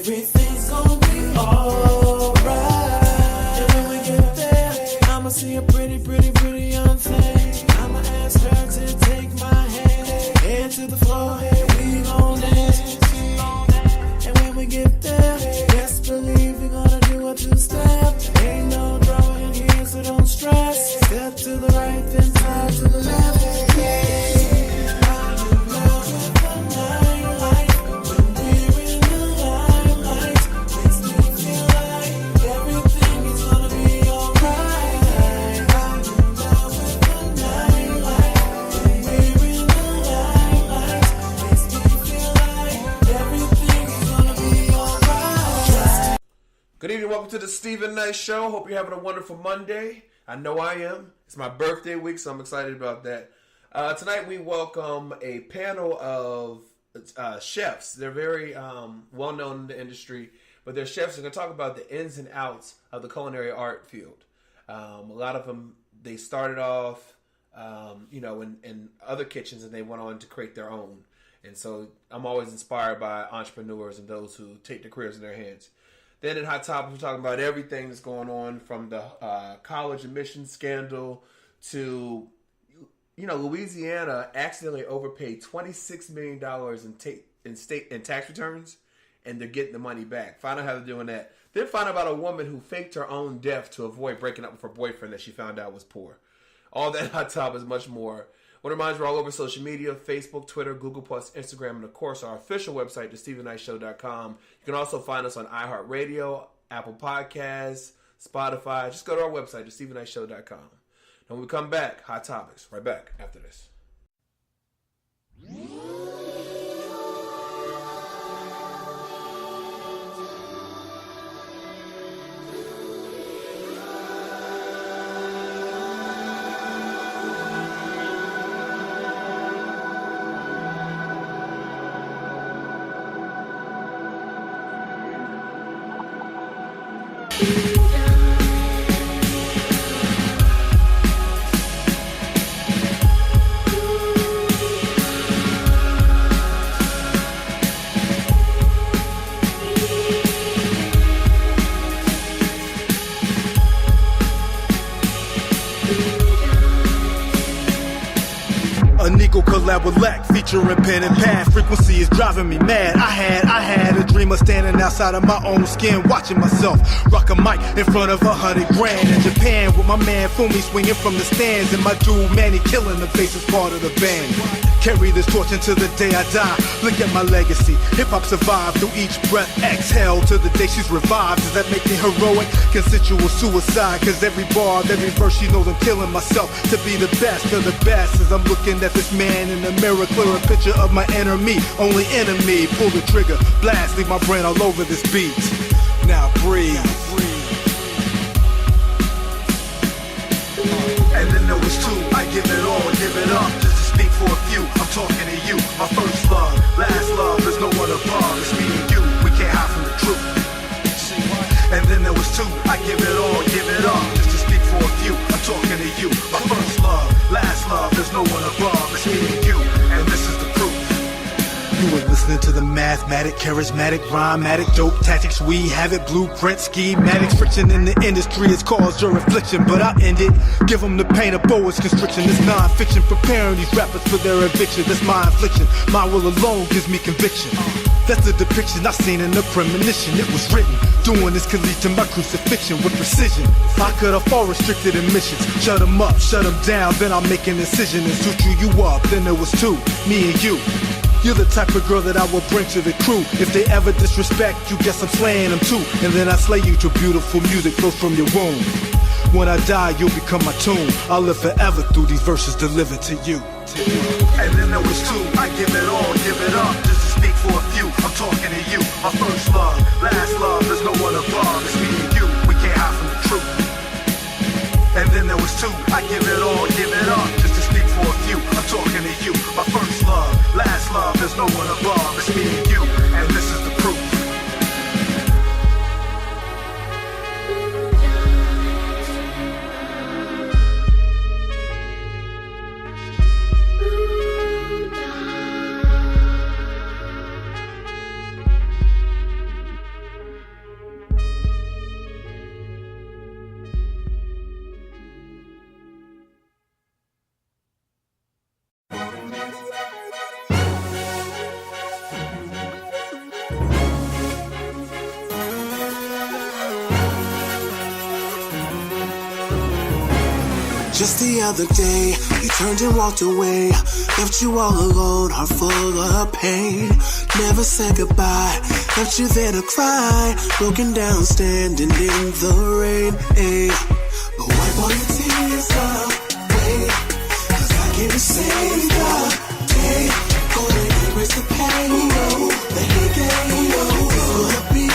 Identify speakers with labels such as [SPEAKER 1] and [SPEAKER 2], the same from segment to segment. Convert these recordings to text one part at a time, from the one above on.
[SPEAKER 1] everything's gonna be alright. And when we get there, I'ma see a pretty, pretty, pretty young thing. I'ma ask her to take my hand, head to the floor, and we gon' dance. And when we get there, best believe we gonna do a two-step. Ain't no drama in here, so don't stress. Step to the right, then side to the left.
[SPEAKER 2] Good evening, welcome to the Stephen Knight Show. Hope you're having a wonderful Monday. I know I am. It's my birthday week, so I'm excited about that. Tonight we welcome a panel of chefs. They're very well-known in the industry, but they're chefs who are going to talk about the ins and outs of the culinary art field. A lot of them, they started off, in other kitchens, and they went on to create their own. And so I'm always inspired by entrepreneurs and those who take their careers in their hands. Then in Hot Topics, we're talking about everything that's going on from the college admissions scandal to, Louisiana accidentally overpaid $26 million in tax returns, and they're getting the money back. Find out how they're doing that. Then find out about a woman who faked her own death to avoid breaking up with her boyfriend that she found out was poor. All that Hot Topics, much more. I want to remind you, we're all over social media, Facebook, Twitter, Google+, Instagram, and of course our official website, thestephennightshow.com. You can also find us on iHeartRadio, Apple Podcasts, Spotify. Just go to our website, thestephennightshow.com. And when we come back, Hot Topics, right back after this.
[SPEAKER 3] Collab with Lack, featuring pen and pad. Frequency is driving me mad. I had a dream of standing outside of my own skin, watching myself rock a mic in front of $100 grand in Japan with my man Fumi swinging from the stands, and my dude Manny killing the bass as part of the band. Carry this torch until the day I die. Look at my legacy. Hip-hop survived through each breath. Exhale till the day she's revived. Does that make me heroic? Consensual suicide. Cause every bar, every verse, she knows I'm killing myself to be the best of the best. As I'm looking at this man in the mirror, clear a picture of my inner me. Only enemy. Pull the trigger. Blast. Leave my brain all over this beat. Now breathe. And then there was two. I give it all, give it up. Speak for a few, I'm talking to you. My first love, last love, there's no one above. It's me and you, we can't hide from the truth. And then there was two, I give it all, give it up. Just to speak for a few, I'm talking to you. My first love, last love, there's no one above. It's me and you, and this is the proof. You were listening to the mathematic, charismatic, rhymatic, dope tactics. We have it, blueprint, schematics. Friction in the industry has caused your affliction, but I'll end it. Give them the pain of boa's constriction. This non-fiction, preparing these rappers for their eviction. That's my infliction. My will alone gives me conviction. That's the depiction I seen in the premonition. It was written. Doing this could lead to my crucifixion with precision. I could have all restricted admissions. Shut them up, shut them down, then I'll make an incision and suit you up. Then there was two, me and you. You're the type of girl that I will bring to the crew. If they ever disrespect you, guess I'm slaying them too. And then I slay you to beautiful music flows from your womb. When I die, you'll become my tomb. I'll live forever through these verses delivered to you. And then there was two. I give it all, give it up. Just to speak for a few, I'm talking to you. My first love, last love, there's no one above. It's me and you, we can't hide from the truth. And then there was two. I give it all, give it up. Just to speak for a few, I'm talking to you. My first love, last love, there's no one above. It's me and you, and this is the proof.
[SPEAKER 1] Just the other day, you turned and walked away. Left you all alone, heart full of pain. Never said goodbye, left you there to cry. Broken down, standing in the rain. Ay. But wipe all your tears away, 'cause I can't save the day. Gonna erase the pain, the hate game. It's gonna be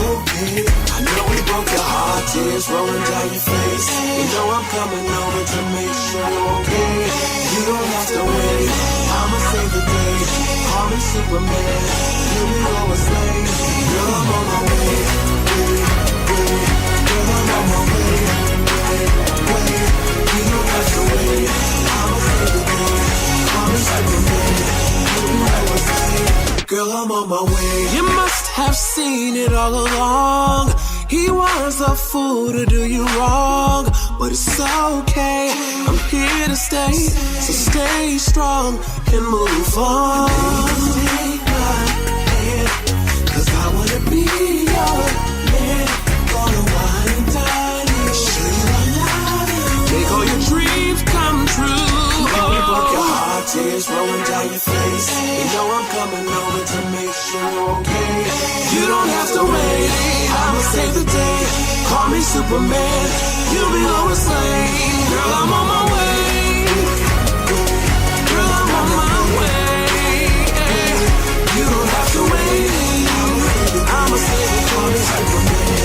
[SPEAKER 1] okay. I know we broke your heart, tears rolling down your face. You know I'm coming over to make sure you're okay. You don't have to wait, I'ma save the day. Call me Superman, you be Lois Lane. Girl, I'm on my way, girl, I'm on my way, You don't have to wait, I'ma save the day. Call me Superman, you be Lois Lane. Girl, I'm on my way. You must have seen it all along. He was a fool to do you wrong, but it's okay, I'm here to stay. So stay strong and move on. Take my hand, 'cause I wanna be your man. Gonna wine and dine you, show you I'm not alone. Make all your dreams come true. You broke your heart, tears rolling down your face. You know I'm coming over to make sure you're okay. You don't have to wait, I'ma save the day. Call me Superman, you be Lois Lane. Girl, I'm on my way. Girl, I'm on my way. You don't have to wait, I'ma save the day. Call me Superman,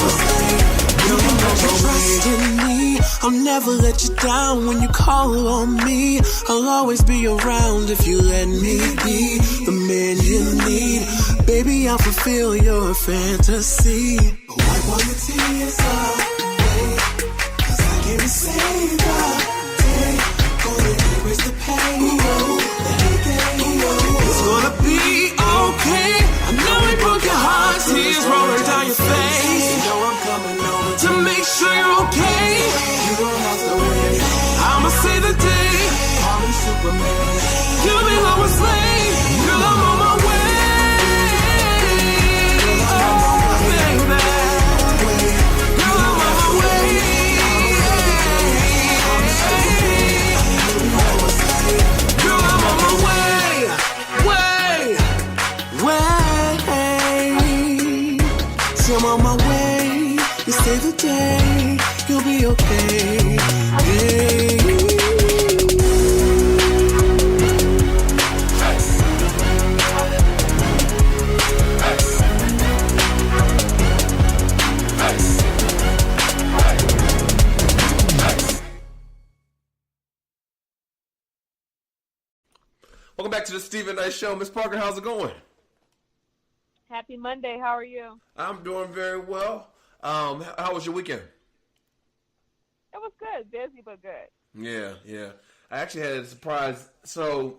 [SPEAKER 1] Lois Lane. You can put your trust in me, I'll never let you down when you call on me. I'll always be around if you let me be the man you need. Baby, I'll fulfill your fantasy. But wipe all your tears away, 'cause I can't save the day. Gonna erase the pain, the hate game. It's gonna be okay. I know we broke your heart, tears rolling down your face. You know I'm coming over to make sure you're okay. You don't have to wait, I'ma save the day. Call me Superman, you be Lois Lane. Girl, I'm on my way. I'm on my way, you save the day, you'll be okay. Hey.
[SPEAKER 2] Welcome back to the Stephen Knight Show. Miss Parker, how's it going?
[SPEAKER 4] Happy Monday. How are you?
[SPEAKER 2] I'm doing very well. How was your weekend?
[SPEAKER 4] It was good. Busy, but good.
[SPEAKER 2] Yeah. I actually had a surprise. So,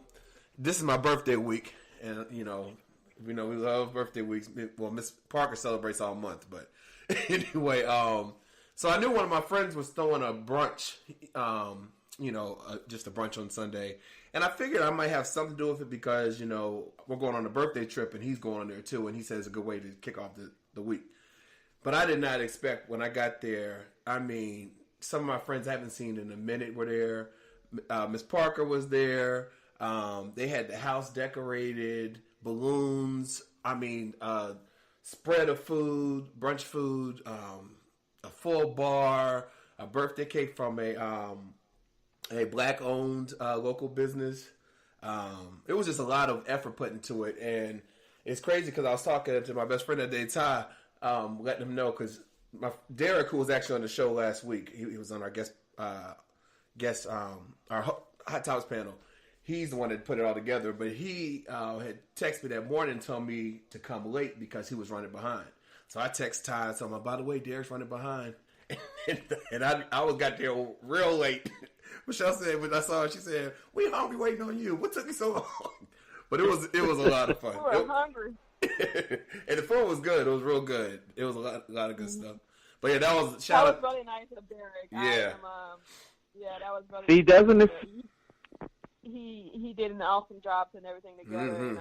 [SPEAKER 2] this is my birthday week. And, we love birthday weeks. Well, Miss Parker celebrates all month. But anyway, so I knew one of my friends was throwing a brunch, just a brunch on Sunday. And I figured I might have something to do with it because, we're going on a birthday trip and he's going on there too. And he says it's a good way to kick off the week. But I did not expect when I got there, some of my friends I haven't seen in a minute were there. Miss Parker was there. They had the house decorated, balloons. Spread of food, brunch food, a full bar, a birthday cake from a black-owned local business. It was just a lot of effort put into it, and it's crazy because I was talking to my best friend that day, Ty, letting him know because Derek, who was actually on the show last week, he was on our our Hot Topics panel. He's the one that put it all together, but he had texted me that morning and told me to come late because he was running behind. So I text Ty and told him, by the way, Derek's running behind, and I got there real late. Michelle said, when I saw her, she said, "We hungry waiting on you. What took you so long?" But it was a lot of fun.
[SPEAKER 4] We were hungry.
[SPEAKER 2] And the food was good. It was real good. It was a lot of good stuff. But yeah, that was
[SPEAKER 4] really nice of Derek.
[SPEAKER 2] Yeah.
[SPEAKER 4] That was really.
[SPEAKER 5] See, doesn't it?
[SPEAKER 4] He did an awesome job putting everything together, and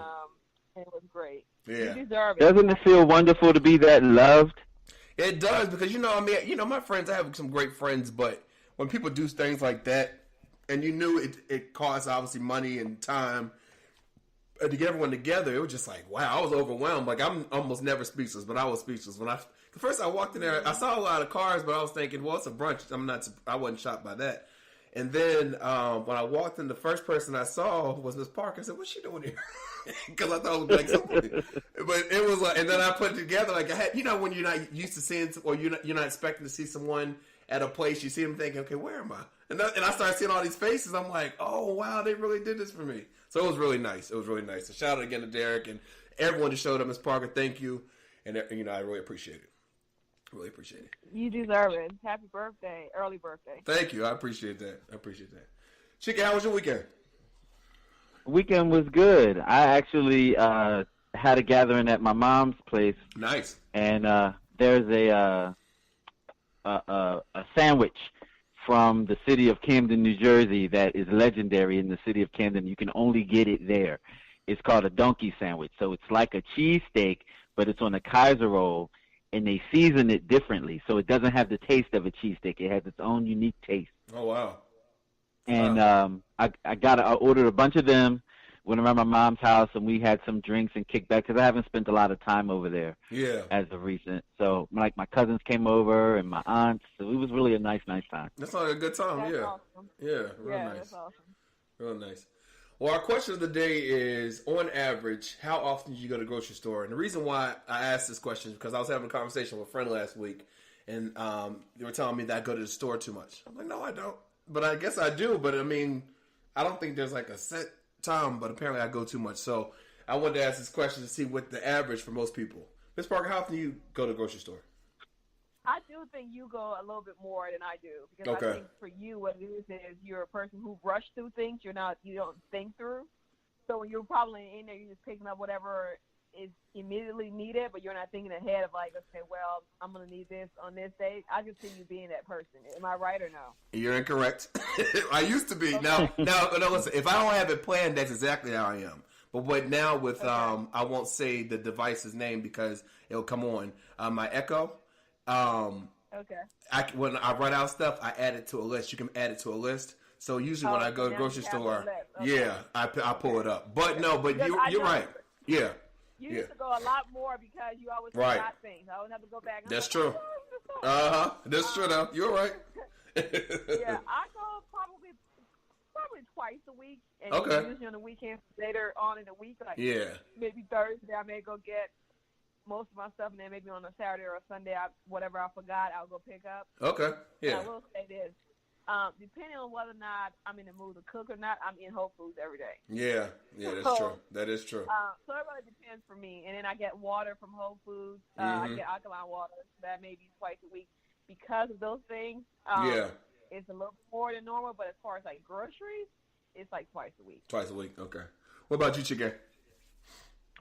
[SPEAKER 4] it was great.
[SPEAKER 2] Yeah.
[SPEAKER 4] You deserve it.
[SPEAKER 5] Doesn't it feel wonderful to be that loved?
[SPEAKER 2] It does because my friends. I have some great friends, but when people do things like that, and you knew it costs obviously money and time, and to get everyone together, it was just like, wow, I was overwhelmed. Like, I'm almost never speechless, but I was speechless when first I walked in there. I saw a lot of cars, but I was thinking, well, it's a brunch. I wasn't shocked by that. And then when I walked in, the first person I saw was Miss Parker. I said, "What's she doing here?" Because I thought it would be like something. But it was like, and then I put it together. Like, I had, when you're not used to seeing, or you're not expecting to see someone at a place, you see them thinking, "Okay, where am I?" And I started seeing all these faces. I'm like, "Oh wow, they really did this for me." So it was really nice. It was really nice. So shout out again to Derek and everyone who showed up. Miss Parker, thank you, and I really appreciate it. Really appreciate it.
[SPEAKER 4] You deserve it. Happy birthday. Early birthday.
[SPEAKER 2] Thank you. I appreciate that. Chicken, how was your weekend?
[SPEAKER 5] Weekend was good. I actually had a gathering at my mom's place.
[SPEAKER 2] Nice.
[SPEAKER 5] And there's a sandwich from the city of Camden, New Jersey that is legendary in the city of Camden. You can only get it there. It's called a donkey sandwich. So it's like a cheesesteak, but it's on a Kaiser roll. And they season it differently, so it doesn't have the taste of a cheesesteak. It has its own unique taste.
[SPEAKER 2] Oh wow!
[SPEAKER 5] And I ordered a bunch of them. Went around my mom's house, and we had some drinks and kicked back because I haven't spent a lot of time over there.
[SPEAKER 2] Yeah.
[SPEAKER 5] As of recent, so like my cousins came over and my aunts, so it was really a nice time.
[SPEAKER 2] That's like a good time.
[SPEAKER 4] That's
[SPEAKER 2] yeah.
[SPEAKER 4] Awesome.
[SPEAKER 2] Yeah. Real nice.
[SPEAKER 4] That's awesome.
[SPEAKER 2] Real nice. Well, our question of the day is, on average, how often do you go to the grocery store? And the reason why I asked this question is because I was having a conversation with a friend last week, and they were telling me that I go to the store too much. I'm like, no, I don't. But I guess I do. But, I mean, I don't think there's like a set time, but apparently I go too much. So I wanted to ask this question to see what the average for most people. Ms. Parker, how often do you go to the grocery store?
[SPEAKER 4] I do think you go a little bit more than I do because I think for you, what it is you're a person who rushes through things. You don't think through. So when you're probably in there, you're just picking up whatever is immediately needed, but you're not thinking ahead of like, okay, well, I'm gonna need this on this day. I just see you being that person. Am I right or no?
[SPEAKER 2] You're incorrect. I used to be. Okay. Now, listen. If I don't have it planned, that's exactly how I am. But now with I won't say the device's name because it'll come on my Echo. When I write out stuff, I add it to a list. You can add it to a list. So usually when I go to the grocery store, I pull it up. But you're right. Yeah.
[SPEAKER 4] You used to go a lot more because you always forgot things. I always have to go back.
[SPEAKER 2] That's true. That's true now. You're right.
[SPEAKER 4] Yeah, I go probably twice a week. And usually on the weekends later on in the week, like maybe Thursday, I may go get most of my stuff, and then maybe on a Saturday or a Sunday, whatever I forgot, I'll go pick up.
[SPEAKER 2] Okay, yeah.
[SPEAKER 4] And I will say this. Depending on whether or not I'm in the mood to cook or not, I'm in Whole Foods every day.
[SPEAKER 2] Yeah, that's true. That is true.
[SPEAKER 4] So it really depends for me. And then I get water from Whole Foods. I get alkaline water. That may be twice a week. Because of those things, it's a little more than normal. But as far as like groceries, it's like twice a week.
[SPEAKER 2] Twice a week, okay. What about you, Chicken?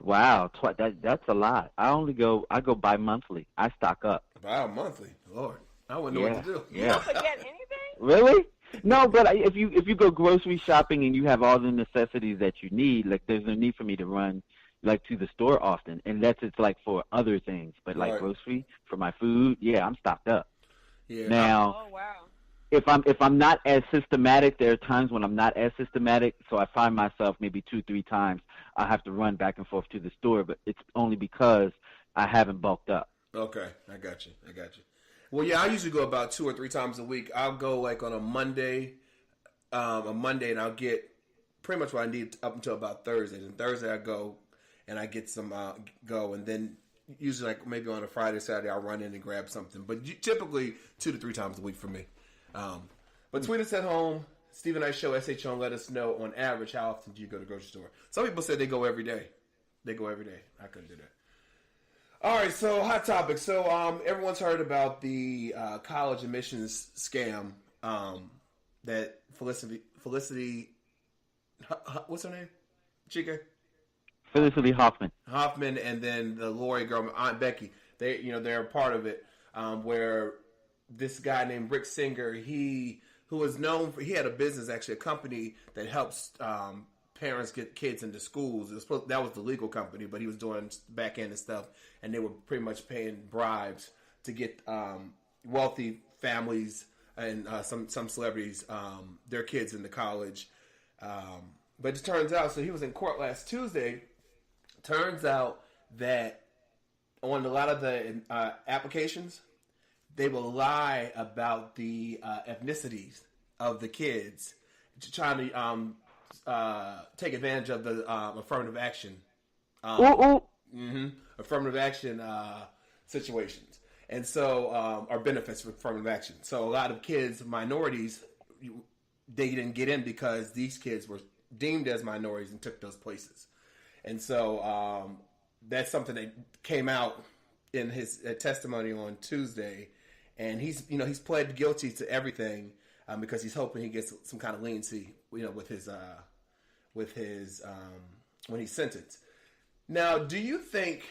[SPEAKER 5] Wow, that's a lot. I go bi-monthly. I stock up.
[SPEAKER 2] Bi-monthly? Lord, I wouldn't know what to do.
[SPEAKER 4] You don't forget anything?
[SPEAKER 5] Really? No, but if you go grocery shopping and you have all the necessities that you need, like there's no need for me to run like to the store often, and it's like for other things. But like grocery for my food, I'm stocked up.
[SPEAKER 2] Yeah.
[SPEAKER 5] Now,
[SPEAKER 4] oh wow.
[SPEAKER 5] If I'm not as systematic, there are times when I'm not as systematic, so I find myself maybe 2-3 times I have to run back and forth to the store, but it's only because I haven't bulked up.
[SPEAKER 2] Okay, I got you. Well, yeah, I usually go about 2 or 3 times a week. I'll go like on a Monday, and I'll get pretty much what I need up until about Thursday. And Thursday I go and I get some and then usually like maybe on a Friday, Saturday I'll run in and grab something. But typically 2 to 3 times a week for me. But tweet us at home, Stephen Knight Show, SHO, and let us know on average how often do you go to the grocery store. Some people say they go every day. I couldn't do that. All right, so hot topic. So everyone's heard about the college admissions scam that Felicity, what's her name? Chica?
[SPEAKER 5] Felicity Hoffman,
[SPEAKER 2] and then the Lori girl, Aunt Becky. They're a part of it. Where this guy named Rick Singer, he had a business, actually a company that helps parents get kids into schools. That was the legal company, but he was doing back end and stuff, and they were pretty much paying bribes to get wealthy families and some celebrities, their kids into college. But it turns out, so he was in court last Tuesday. Turns out that on a lot of the applications, they will lie about the ethnicities of the kids, trying to take advantage of the affirmative action, affirmative action situations, and so or benefits for affirmative action. So a lot of kids, minorities, they didn't get in because these kids were deemed as minorities and took those places, and so that's something that came out in his testimony on Tuesday. And he's pled guilty to everything because he's hoping he gets some kind of leniency, with his when he's sentenced. Now, do you think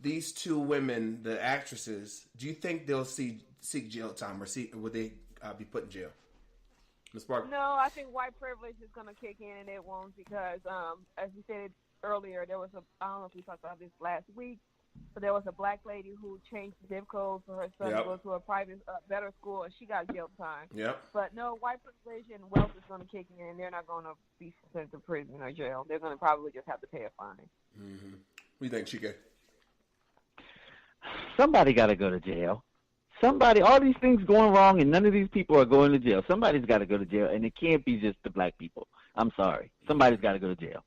[SPEAKER 2] these two women, the actresses, do you think they'll seek jail time, or would they be put in jail? Ms. Parker?
[SPEAKER 4] No, I think white privilege is going to kick in, and it won't, because as we said earlier, there was I don't know if we talked about this last week. So there was a black lady who changed the zip code for her son to go to a private, better school, and she got jail time.
[SPEAKER 2] Yep.
[SPEAKER 4] But no, white privilege and wealth is going to kick in, and they're not going to be sent to prison or jail. They're going to probably just have to pay a fine.
[SPEAKER 2] Mm-hmm. What do you think, Chika?
[SPEAKER 5] Somebody got to go to jail. All these things going wrong, and none of these people are going to jail. Somebody's got to go to jail, and it can't be just the black people. I'm sorry. Somebody's got to go to jail.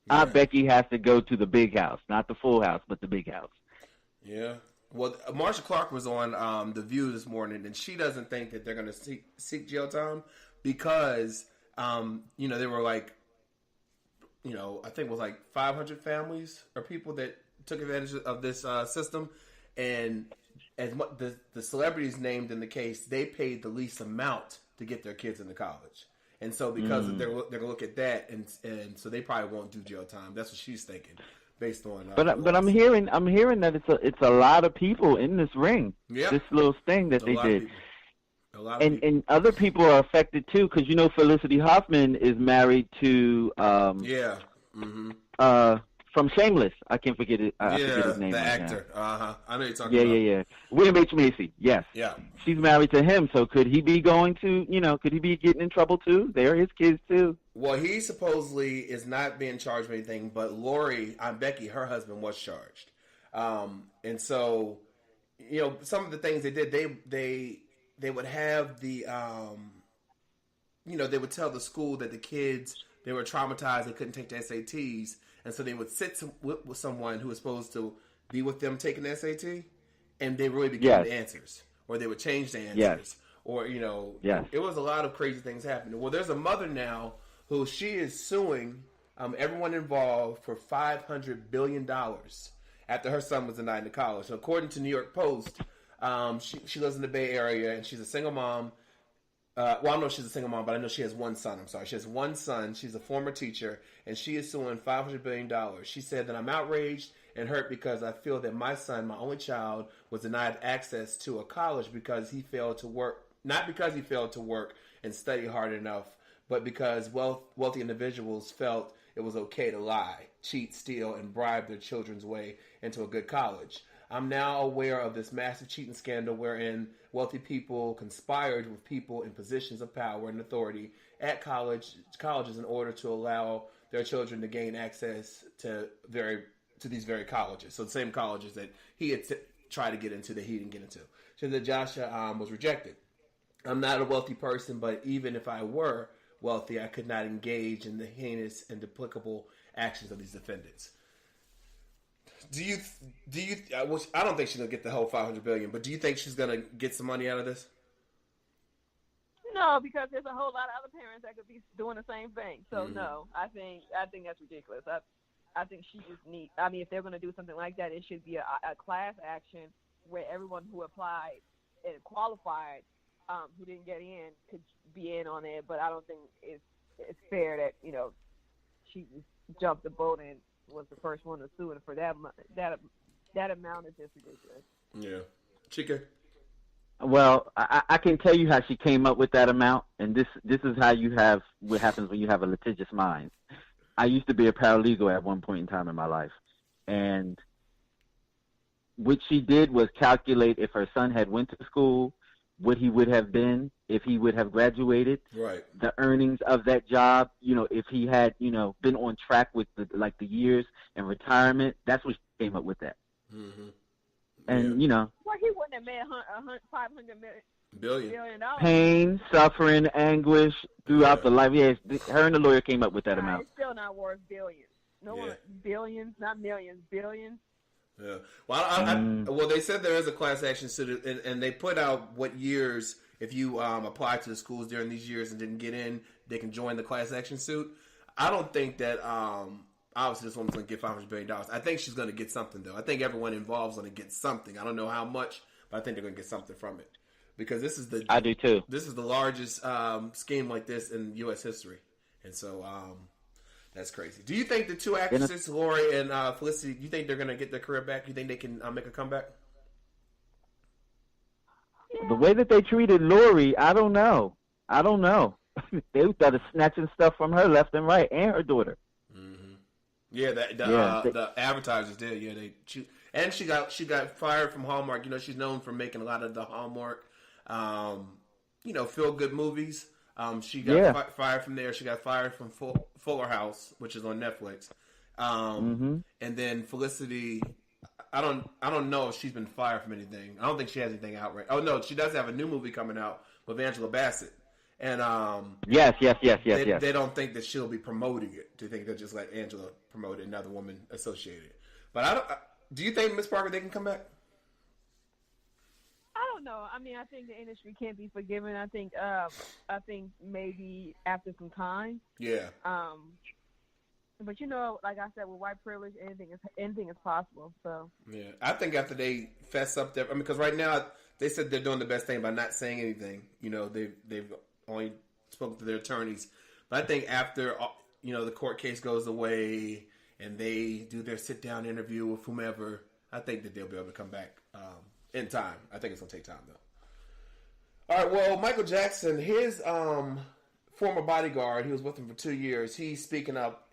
[SPEAKER 5] Yeah. Becky has to go to the big house, not the full house, but the big house.
[SPEAKER 2] Yeah. Well, Marsha Clark was on The View this morning, and she doesn't think that they're going to seek jail time because, they were like, I think it was like 500 families or people that took advantage of this system, and as the celebrities named in the case, they paid the least amount to get their kids into college. And so because they're going to look at that, and so they probably won't do jail time. That's what she's thinking, based on.
[SPEAKER 5] But I'm hearing that it's a lot of people in this ring.
[SPEAKER 2] Yep.
[SPEAKER 5] This little thing that they did.
[SPEAKER 2] A lot of people.
[SPEAKER 5] And other people are affected too, because Felicity Huffman is married to from Shameless. I can't forget it. I forget his name.
[SPEAKER 2] The
[SPEAKER 5] right
[SPEAKER 2] actor.
[SPEAKER 5] Now.
[SPEAKER 2] I know you're talking about.
[SPEAKER 5] Yeah. William H. Macy. Yes.
[SPEAKER 2] Yeah.
[SPEAKER 5] She's married to him, so could he be going to? Could he be getting in trouble too? They're his kids too.
[SPEAKER 2] Well, he supposedly is not being charged with anything, but Lori, Becky, her husband, was charged, and so some of the things they did, they would have the they would tell the school that the kids, they were traumatized, they couldn't take the SATs. And so they would sit with someone who was supposed to be with them taking the SAT, and they really became the answers, or they would change the answers, or it was a lot of crazy things happening. Well, there's a mother now who she is suing everyone involved for $500 billion after her son was denied into college. So according to New York Post, she lives in the Bay Area, and she's a single mom. I know she's a single mom, but I know she has one son. I'm sorry. She has one son. She's a former teacher, and she is suing $500 billion. She said that I'm outraged and hurt because I feel that my son, my only child, was denied access to a college because he failed to work. Not because he failed to work and study hard enough, but because wealthy individuals felt it was okay to lie, cheat, steal, and bribe their children's way into a good college. I'm now aware of this massive cheating scandal wherein wealthy people conspired with people in positions of power and authority at colleges in order to allow their children to gain access to these very colleges. So the same colleges that he had tried to get into that he didn't get into. So that Joshua was rejected. I'm not a wealthy person, but even if I were wealthy, I could not engage in the heinous and despicable actions of these defendants. Do you? I don't think she's gonna get the whole $500 billion, but do you think she's gonna get some money out of this?
[SPEAKER 4] No, because there's a whole lot of other parents that could be doing the same thing. So no, I think that's ridiculous. I think she just needs. I mean, if they're gonna do something like that, it should be a class action where everyone who applied and qualified, who didn't get in, could be in on it. But I don't think it's fair that she just jumped the boat and was the first one to sue, and for that amount is just ridiculous.
[SPEAKER 2] Yeah. Chika?
[SPEAKER 5] Well, I can tell you how she came up with that amount, and this is how you have what happens when you have a litigious mind. I used to be a paralegal at one point in time in my life, and what she did was calculate if her son had went to school, what he would have been if he would have graduated,
[SPEAKER 2] right,
[SPEAKER 5] the earnings of that job, if he had, been on track with the years and retirement. That's what she came up with that.
[SPEAKER 2] Mm-hmm.
[SPEAKER 5] And
[SPEAKER 4] well, he wouldn't have made $500 billion.
[SPEAKER 5] Pain, suffering, anguish throughout the life. Yes, her and the lawyer came up with that amount.
[SPEAKER 4] It's still not worth billions. No one, billions, not millions, billions.
[SPEAKER 2] Yeah. Well, well, they said there is a class action suit, and they put out what years, if you apply to the schools during these years and didn't get in, they can join the class action suit. I don't think that, obviously, this woman's going to get $500 billion. I think she's going to get something, though. I think everyone involved is going to get something. I don't know how much, but I think they're going to get something from it. Because this is
[SPEAKER 5] I do, too.
[SPEAKER 2] This is the largest scheme like this in U.S. history. And so, that's crazy. Do you think the two actresses, Lori and Felicity, do you think they're going to get their career back? Do you think they can make a comeback?
[SPEAKER 5] The way that they treated Lori, I don't know. They started snatching stuff from her left and right, and her daughter.
[SPEAKER 2] Mm-hmm. Yeah, the advertisers did. Yeah, she got fired from Hallmark. She's known for making a lot of the Hallmark, feel good movies. She got fired from there. She got fired from Fuller House, which is on Netflix. And then Felicity, I don't know if she's been fired from anything. I don't think she has anything out right. Oh no, she does have a new movie coming out with Angela Bassett. And
[SPEAKER 5] yes.
[SPEAKER 2] They don't think that she'll be promoting it. They think they'll just let Angela promote it, another woman associated. But do you think, Miss Parker, they can come back?
[SPEAKER 4] I don't know. I mean, I think the industry can't be forgiven. I think maybe after some time.
[SPEAKER 2] Yeah.
[SPEAKER 4] But like I said, with white privilege, anything is possible. So. Yeah,
[SPEAKER 2] I think after they fess up because right now they said they're doing the best thing by not saying anything. They've only spoken to their attorneys. But I think after the court case goes away and they do their sit down interview with whomever, I think that they'll be able to come back in time. I think it's gonna take time though. All right. Well, Michael Jackson, his former bodyguard, he was with him for 2 years. He's speaking up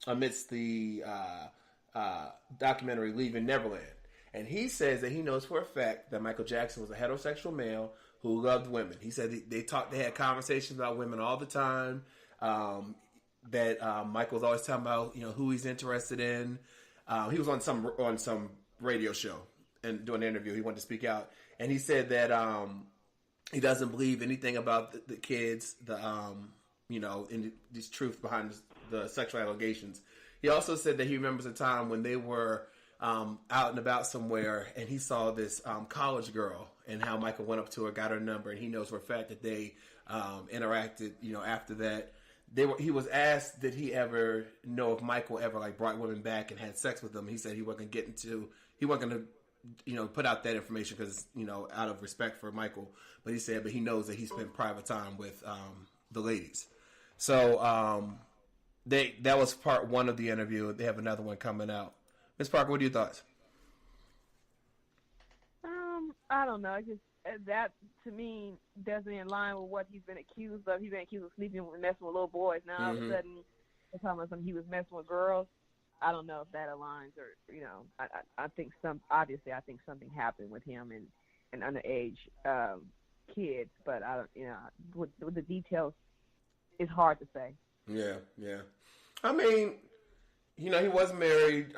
[SPEAKER 2] amidst the documentary Leaving Neverland. And he says that he knows for a fact that Michael Jackson was a heterosexual male who loved women. He said they had conversations about women all the time. That Michael was always talking about, who he's interested in. He was on some radio show and doing an interview. He wanted to speak out, and he said that he doesn't believe anything about the kids, in this truth behind the sexual allegations. He also said that he remembers a time when they were out and about somewhere, and he saw this college girl, and how Michael went up to her, got her number, and he knows for a fact that they interacted. After that, he was asked, did he ever know if Michael ever brought women back and had sex with them? He said he wasn't going to put out that information because out of respect for Michael. But he said, but he knows that he spent private time with the ladies. So that was part one of the interview. They have another one coming out. Ms. Parker, what are your thoughts?
[SPEAKER 4] I don't know. That to me doesn't align with what he's been accused of. He's been accused of sleeping with, messing with little boys. Now all of a sudden, they're talking about something he was messing with girls. I don't know if that aligns, or I think I think something happened with him and an underage kid, but I don't. With the details, it's hard to say.
[SPEAKER 2] Yeah. I mean, he was married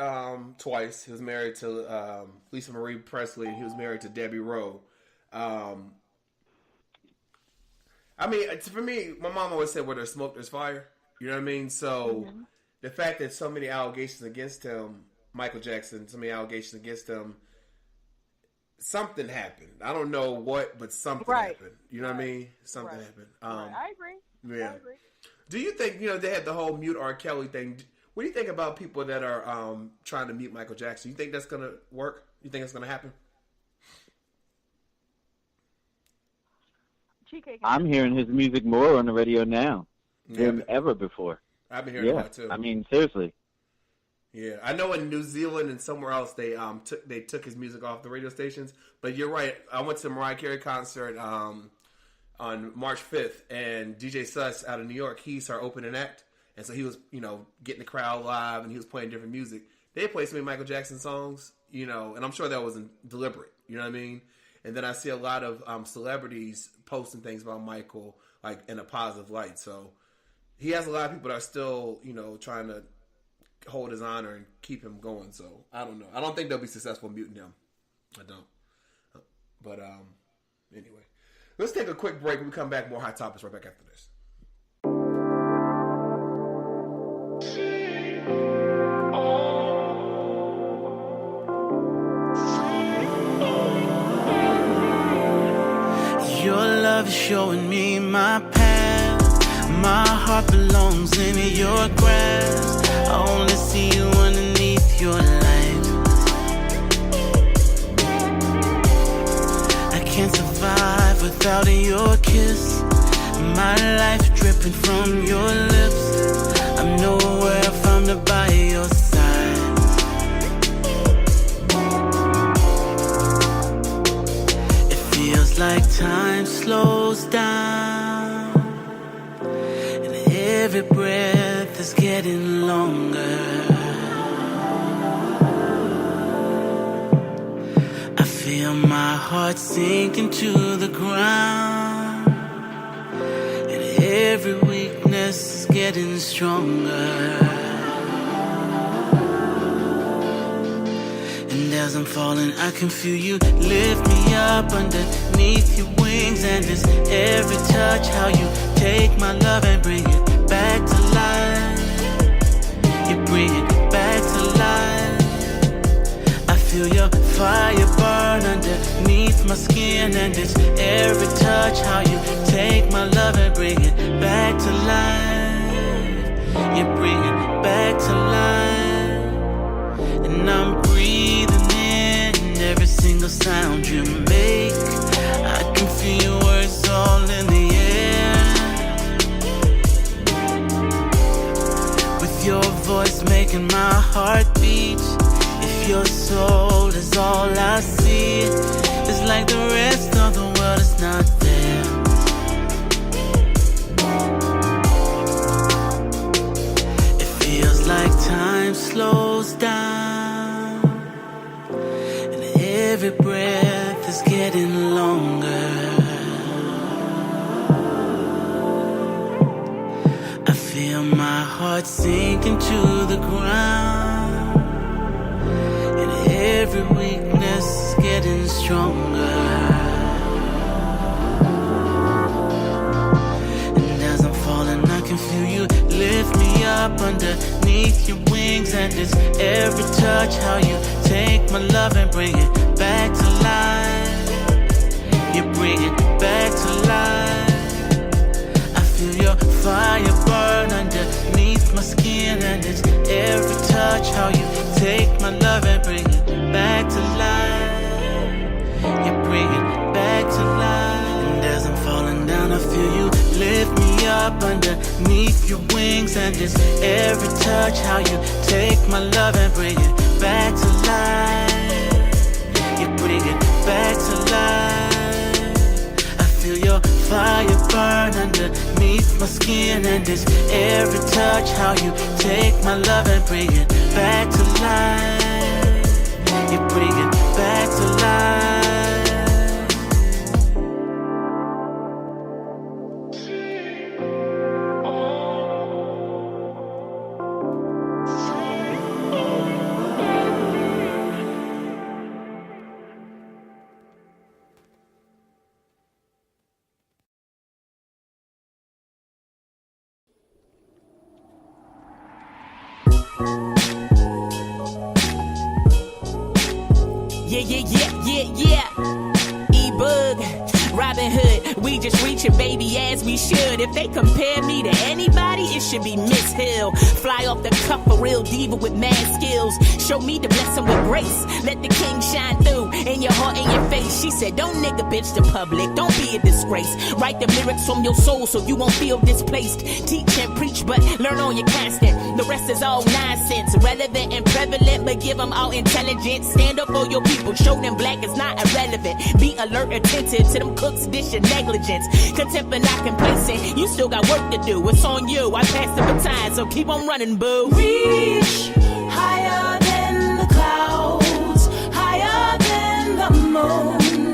[SPEAKER 2] twice. He was married to Lisa Marie Presley, and he was married to Debbie Rowe. I mean, for me, my mom always said, where there's smoke, there's fire. You know what I mean? So the fact that so many allegations against him, Michael Jackson, so many allegations against him, something happened. I don't know what, but something happened. You know what I mean? Something happened.
[SPEAKER 4] I agree.
[SPEAKER 2] Yeah. I agree. Do you think, they had the whole mute R. Kelly thing. What do you think about people that are trying to mute Michael Jackson? You think that's going to work? You think it's going to happen?
[SPEAKER 5] I'm hearing his music more on the radio now than ever before.
[SPEAKER 2] I've been hearing that too.
[SPEAKER 5] I mean, seriously.
[SPEAKER 2] Yeah, I know in New Zealand and somewhere else they took his music off the radio stations. But you're right. I went to a Mariah Carey concert on March 5th, and DJ Suss out of New York, he's our opening act, and so he was getting the crowd live, and he was playing different music. They played so many Michael Jackson songs, and I'm sure that wasn't deliberate. You know what I mean? And then I see a lot of celebrities posting things about Michael like in a positive light. So he has a lot of people that are still, trying to hold his honor and keep him going. So I don't know. I don't think they'll be successful muting him. I don't. But anyway, let's take a quick break. When we come back, more hot topics right back after this.
[SPEAKER 1] Your love is showing me my path. My heart belongs in your grasp. I only see you underneath your light. I can't survive without your kiss. My life dripping from your lips. I'm nowhere if I'm not by your side. Feels like time slows down, and every breath is getting longer. I feel my heart sinking to the ground, and every weakness is getting stronger. And as I'm falling, I can feel you lift me up underneath your wings. And it's every touch how you take my love and bring it back to life. You bring it back to life. I feel your fire burn underneath my skin. And it's every touch how you take my love and bring it back to life. You bring it back to life. And I'm breathing in every single sound you make. I can feel your words all in the air. With your voice making my heart beat. If your soul is all I see, it's like the rest of the world is not there. It feels like time slows down, and every breath is getting longer. I feel my heart sinking to the ground, and every weakness is getting stronger. And as I'm falling, I can feel you lift me up underneath your wings. And it's every touch how you take my love and bring it back to life. You bring it back to life. I feel your fire burn underneath my skin. And it's every touch how you take my love and bring it back to life. You bring it back to life. And as I'm falling down, I feel you lift me up underneath your wings. And it's every touch how you take my love and bring it back to life. You bring it back to life. I feel your fire burn underneath my skin. And it's every touch how you take my love and bring it back to life. You bring it back to life.
[SPEAKER 6] Yeah. E-Bug, Robin Hood, we just reaching, baby, as we should. If they compare me to anybody, it should be Miss Hill. Fly off the cuff, a real diva with mad skills. Show me the blessing with grace. Let the king shine through in your heart and your face. She said, don't nigga bitch the public, don't be a disgrace. Write the lyrics from your soul so you won't feel displaced. Teach and preach, but learn on your constant. The rest is all nonsense, relevant and prevalent, but give them all intelligence. Stand up for your people, show them black is not irrelevant. Be alert, attentive to them cooks, dish and negligence. Contempt but not complacent, you still got work to do. It's on you, I pass the baton, so keep on running, boo.
[SPEAKER 1] Reach higher than the clouds, higher than the moon,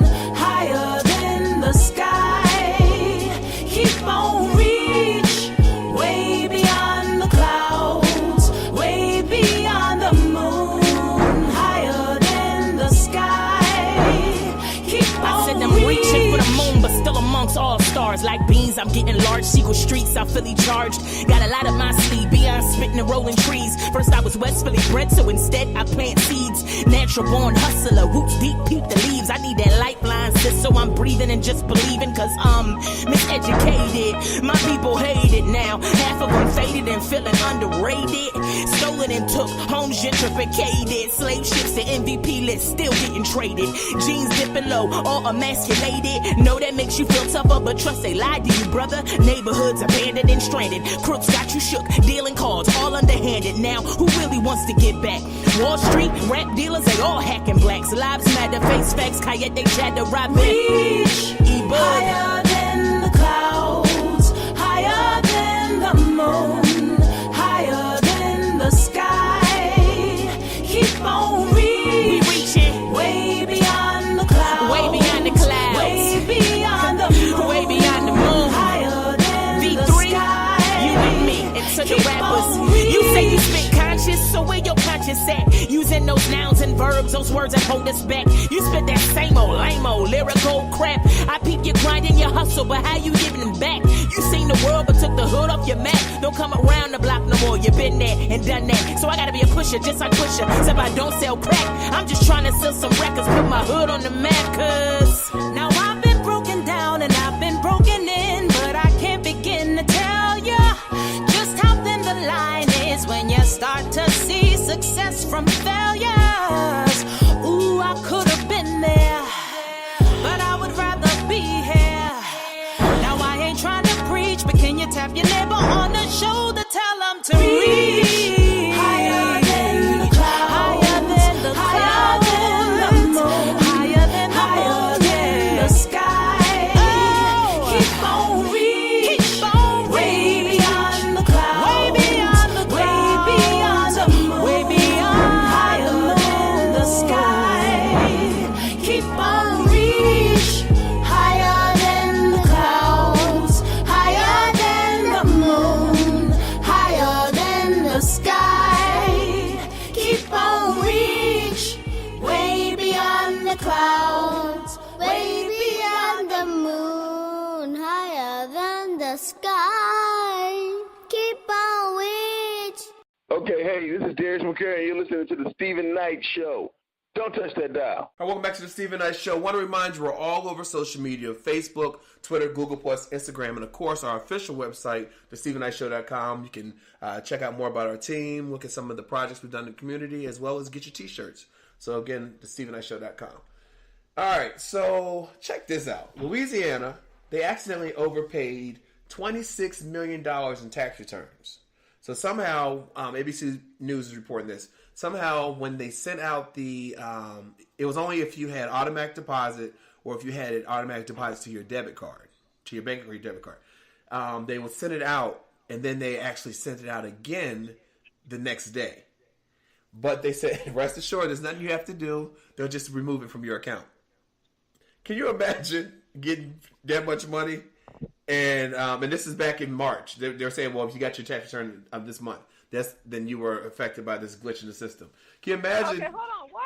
[SPEAKER 6] amongst all stars. Like beans, I'm getting large. Sequel streets, I'm Philly charged. Got a lot up my sleeve, beyond spitting and rolling trees. First I was West Philly bred, so instead I plant seeds. Natural born hustler, roots deep, peep the leaves. I need that lifeline, sis, so I'm breathing and just believing. Cause I'm miseducated, my people hate it now. Half of them faded and feeling underrated. Stolen and took, homes gentrificated. Slave ships to MVP list, still getting traded. Jeans dipping low, all emasculated. Know that makes you feel tougher, but trust they lied to you, brother. Neighborhoods abandoned and stranded. Crooks got you shook, dealing cards, all underhanded. Now, who really wants to get back? Wall Street, rap dealers, they all hacking blacks. Lives matter, face facts, Kayette, Chatter, Robin.
[SPEAKER 7] Reach higher than the clouds, higher than the moon, higher than the sky. Keep on reaching, way beyond the clouds,
[SPEAKER 6] way beyond the clouds,
[SPEAKER 7] way beyond the moon,
[SPEAKER 6] way beyond the moon.
[SPEAKER 7] Higher than
[SPEAKER 6] V3,
[SPEAKER 7] the sky.
[SPEAKER 6] you and me, and to the rappers. You say you spit conscious, so where your conscience at? Using those nouns and verbs, those words that hold us back. You spit that same old, lame-old, lyrical crap. I peep your grind and your hustle, but how you giving them back? You seen the world, but took the hood off your map. Don't come around the block no more, you been there and done that. So I gotta be a pusher, just like Pusher. Except I don't sell crack, I'm just trying to sell some records, put my hood on the map, cause
[SPEAKER 7] now I've been broken down and I've been broken in, but I can't begin to tell you just how thin the line is when you start to see success from failures. Ooh, I could have been there, but I would rather be here. Now I ain't trying to preach, but can you tap your neighbor on the shoulder, tell them to reach higher than the clouds, higher than the clouds, higher than the moon, higher than the sky. Oh, keep on reaching, way beyond the clouds, way beyond the clouds, way beyond the moon, way beyond, higher than the sky. Keep on reaching, higher than the clouds, higher than the moon, higher than the sky. Keep on reach, way beyond the clouds, way beyond the moon, higher than the sky. Keep on reach.
[SPEAKER 8] Okay, hey, this is Darius McCurry, and you're listening to the Stephen Knight Show. Don't touch that dial.
[SPEAKER 2] All right, welcome back to the Stephen Knight Show. Want to remind you, we're all over social media: Facebook, Twitter, Google+, Instagram, and of course our official website, thestephennightshow.com. You can check out more about our team, look at some of the projects we've done in the community, as well as get your t-shirts. So again, thestephennightshow.com. All right, so check this out. Louisiana, they accidentally overpaid $26 million in tax returns. So somehow, ABC News is reporting this. Somehow, when they sent out the, it was only if you had automatic deposit or if you had an automatic deposit to your debit card, to your bank or your debit card. They would send it out, and then they actually sent it out again the next day. But they said, rest assured, there's nothing you have to do. They'll just remove it from your account. Can you imagine getting that much money? And this is back in March. They're saying, well, if you got your tax return this month, then you were affected by this glitch in the system. Can you imagine?
[SPEAKER 4] Okay, hold on. What?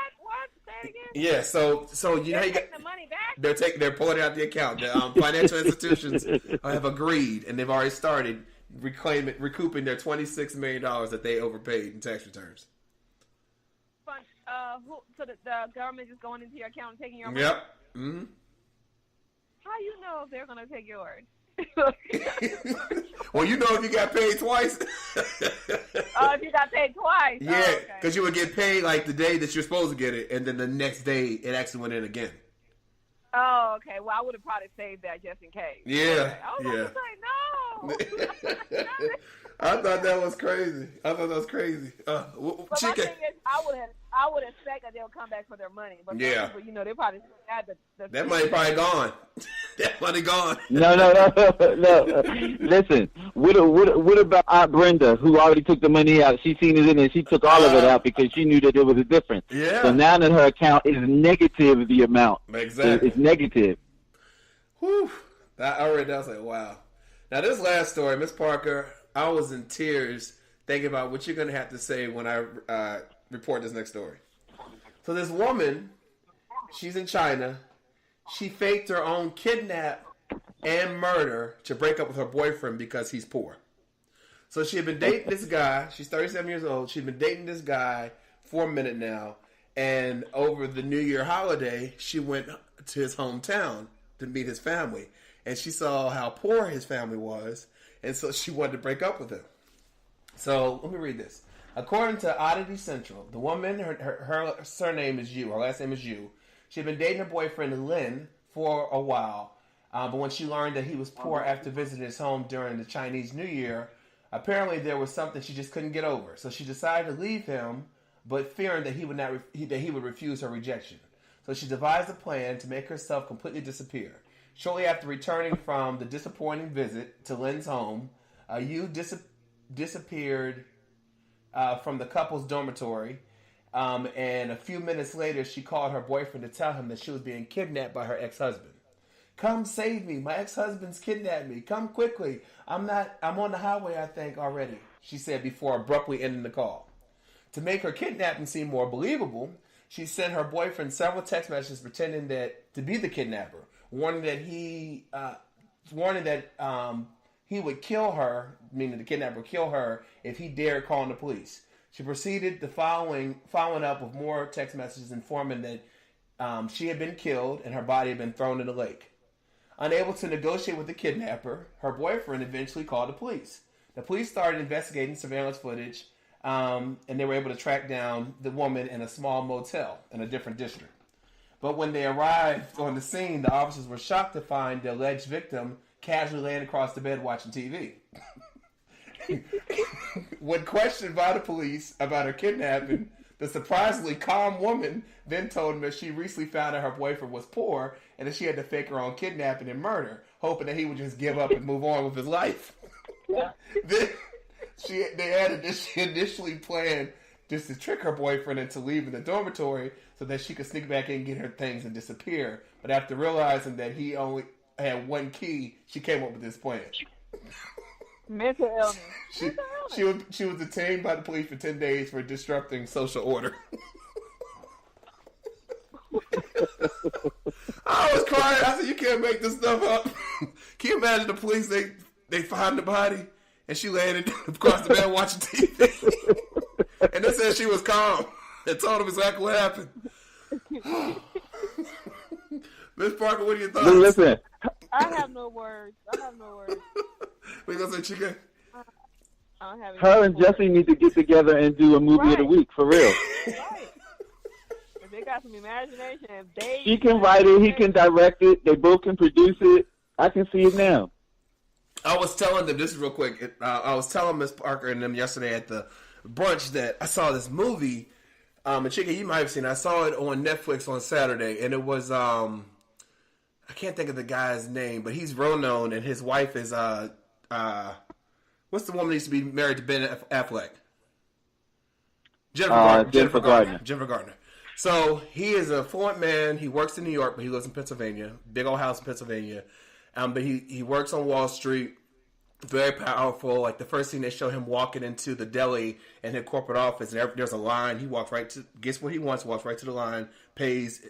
[SPEAKER 4] Say it again.
[SPEAKER 2] Yeah. So you know, you got
[SPEAKER 4] the money back.
[SPEAKER 2] They're pulling it out the account. The financial institutions have agreed, and they've already started recouping their $26 million that they overpaid in tax returns.
[SPEAKER 4] So the government just going into your account and taking your money?
[SPEAKER 2] Yep. Mm-hmm.
[SPEAKER 4] How you know if they're going to take yours?
[SPEAKER 2] Well, you know if you got paid twice.
[SPEAKER 4] Oh, if you got paid twice.
[SPEAKER 2] Yeah, because you would get paid like the day that you're supposed to get it, and then the next day it actually went in again.
[SPEAKER 4] Oh, okay. Well, I would have probably saved that just in case.
[SPEAKER 2] Yeah,
[SPEAKER 4] I was going to say, no.
[SPEAKER 2] I thought that was crazy.
[SPEAKER 4] But my thing is, I would expect that they'll come back for their money. But
[SPEAKER 2] yeah,
[SPEAKER 4] people, they probably had
[SPEAKER 2] that money probably gone. That money gone.
[SPEAKER 5] No. Listen, what about Aunt Brenda, who already took the money out? She seen it in and she took all of it out because she knew that there was a difference.
[SPEAKER 2] Yeah.
[SPEAKER 5] So now that her account is negative, the amount.
[SPEAKER 2] Exactly.
[SPEAKER 5] It's negative.
[SPEAKER 2] Whew. I read that. I was like, wow. Now, this last story, Miss Parker, I was in tears thinking about what you're going to have to say when I report this next story. So this woman, she's in China. She faked her own kidnap and murder to break up with her boyfriend because he's poor. So she had been dating this guy. She's 37 years old. She'd been dating this guy for a minute now. And over the New Year holiday, she went to his hometown to meet his family. And she saw how poor his family was. And so she wanted to break up with him. So let me read this. According to Oddity Central, the woman, her surname is Yu. Her last name is Yu. She had been dating her boyfriend, Lin, for a while. But when she learned that he was poor after visiting his home during the Chinese New Year, apparently there was something she just couldn't get over. So she decided to leave him, but fearing that he would refuse her rejection. So she devised a plan to make herself completely disappear. Shortly after returning from the disappointing visit to Lin's home, Yu disappeared from the couple's dormitory, and a few minutes later, she called her boyfriend to tell him that she was being kidnapped by her ex-husband. "Come save me! My ex-husband's kidnapped me! Come quickly! I'm on the highway, I think, already," she said before abruptly ending the call. To make her kidnapping seem more believable, she sent her boyfriend several text messages pretending to be the kidnapper, warning that he would kill her, meaning the kidnapper would kill her, if he dared call the police. She proceeded to following up with more text messages informing that she had been killed and her body had been thrown in the lake. Unable to negotiate with the kidnapper, her boyfriend eventually called the police. The police started investigating surveillance footage, and they were able to track down the woman in a small motel in a different district. But when they arrived on the scene, the officers were shocked to find the alleged victim casually laying across the bed watching TV. When questioned by the police about her kidnapping, the surprisingly calm woman then told him that she recently found that her boyfriend was poor and that she had to fake her own kidnapping and murder, hoping that he would just give up and move on with his life. Then they added that she initially planned just to trick her boyfriend into leaving the dormitory so that she could sneak back in, get her things, and disappear. But after realizing that he only had one key, she came up with this plan.
[SPEAKER 4] Mental illness.
[SPEAKER 2] She was detained by the police for 10 days for disrupting social order. I was crying. I said, "You can't make this stuff up." Can you imagine the police? They find the body and she landed across the bed watching TV. And they said she was calm and told him exactly what happened. Miss Parker, what are your thoughts?
[SPEAKER 5] Listen,
[SPEAKER 4] I have no words.
[SPEAKER 2] We gonna say chicken.
[SPEAKER 4] I don't have any
[SPEAKER 5] her and
[SPEAKER 4] words.
[SPEAKER 5] Jesse need to get together and do a movie of the week, for real.
[SPEAKER 4] Right. If they got some imagination,
[SPEAKER 5] She can write it, he can direct it, they both can produce it. I can see it now.
[SPEAKER 2] I was telling them, this is real quick, I was telling Miss Parker and them yesterday at the brunch that I saw this movie, and Chicken, you might have seen it. I saw it on Netflix on Saturday, and it was, I can't think of the guy's name, but he's real known, and his wife is, what's the woman that used to be married to Ben Affleck? Jennifer Gardner. So he is a fluent man. He works in New York, but he lives in Pennsylvania. Big old house in Pennsylvania. But he works on Wall Street. Very powerful. Like the first scene, they show him walking into the deli in their corporate office, and there's a line. He walks right to, gets what he wants, walks right to the line, pays,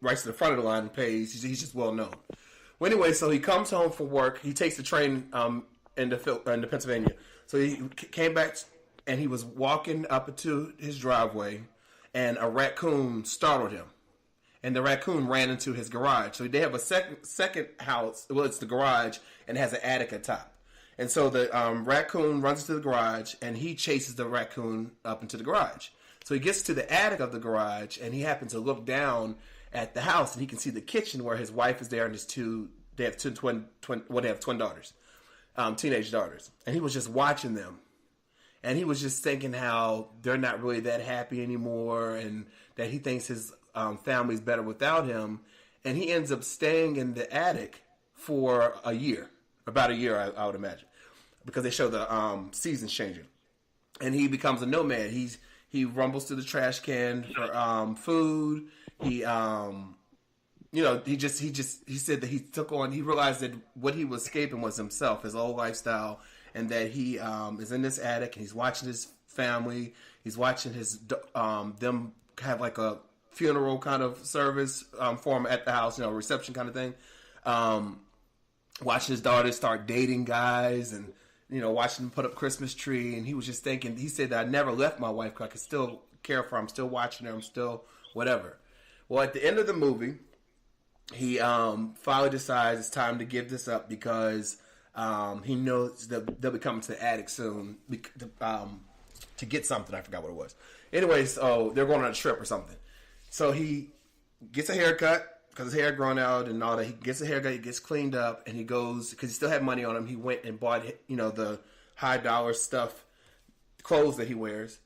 [SPEAKER 2] right to the front of the line and pays. He's just well known. Well, anyway, so he comes home from work. He takes the train into Pennsylvania. So he came back, and he was walking up into his driveway, and a raccoon startled him. And the raccoon ran into his garage. So they have a second house. Well, it's the garage, and it has an attic at top. And so the raccoon runs into the garage, and he chases the raccoon up into the garage. So he gets to the attic of the garage, and he happens to look down at the house, and he can see the kitchen where his wife is there, and they have twin daughters, teenage daughters. And he was just watching them. And he was just thinking how they're not really that happy anymore, and that he thinks his family's better without him. And he ends up staying in the attic for a year. About a year, I would imagine, because they show the seasons changing, and he becomes a nomad. He rumbles to the trash can for food. He said that he realized that what he was escaping was himself, his old lifestyle, and that he is in this attic and he's watching his family. He's watching his them have like a funeral kind of service for him at the house, reception kind of thing. watching his daughter start dating guys and, you know, watching them put up Christmas tree. And he was just thinking, he said that I never left my wife because I could still care for her. I'm still watching her. I'm still whatever. Well, at the end of the movie, he finally decides it's time to give this up because he knows that they'll be coming to the attic soon to get something. I forgot what it was. Anyway, so they're going on a trip or something. So he gets a haircut because his hair grown out and all that. He gets a haircut, he gets cleaned up, and he goes, because he still had money on him, he went and bought, you know, the high dollar stuff, clothes that he wears.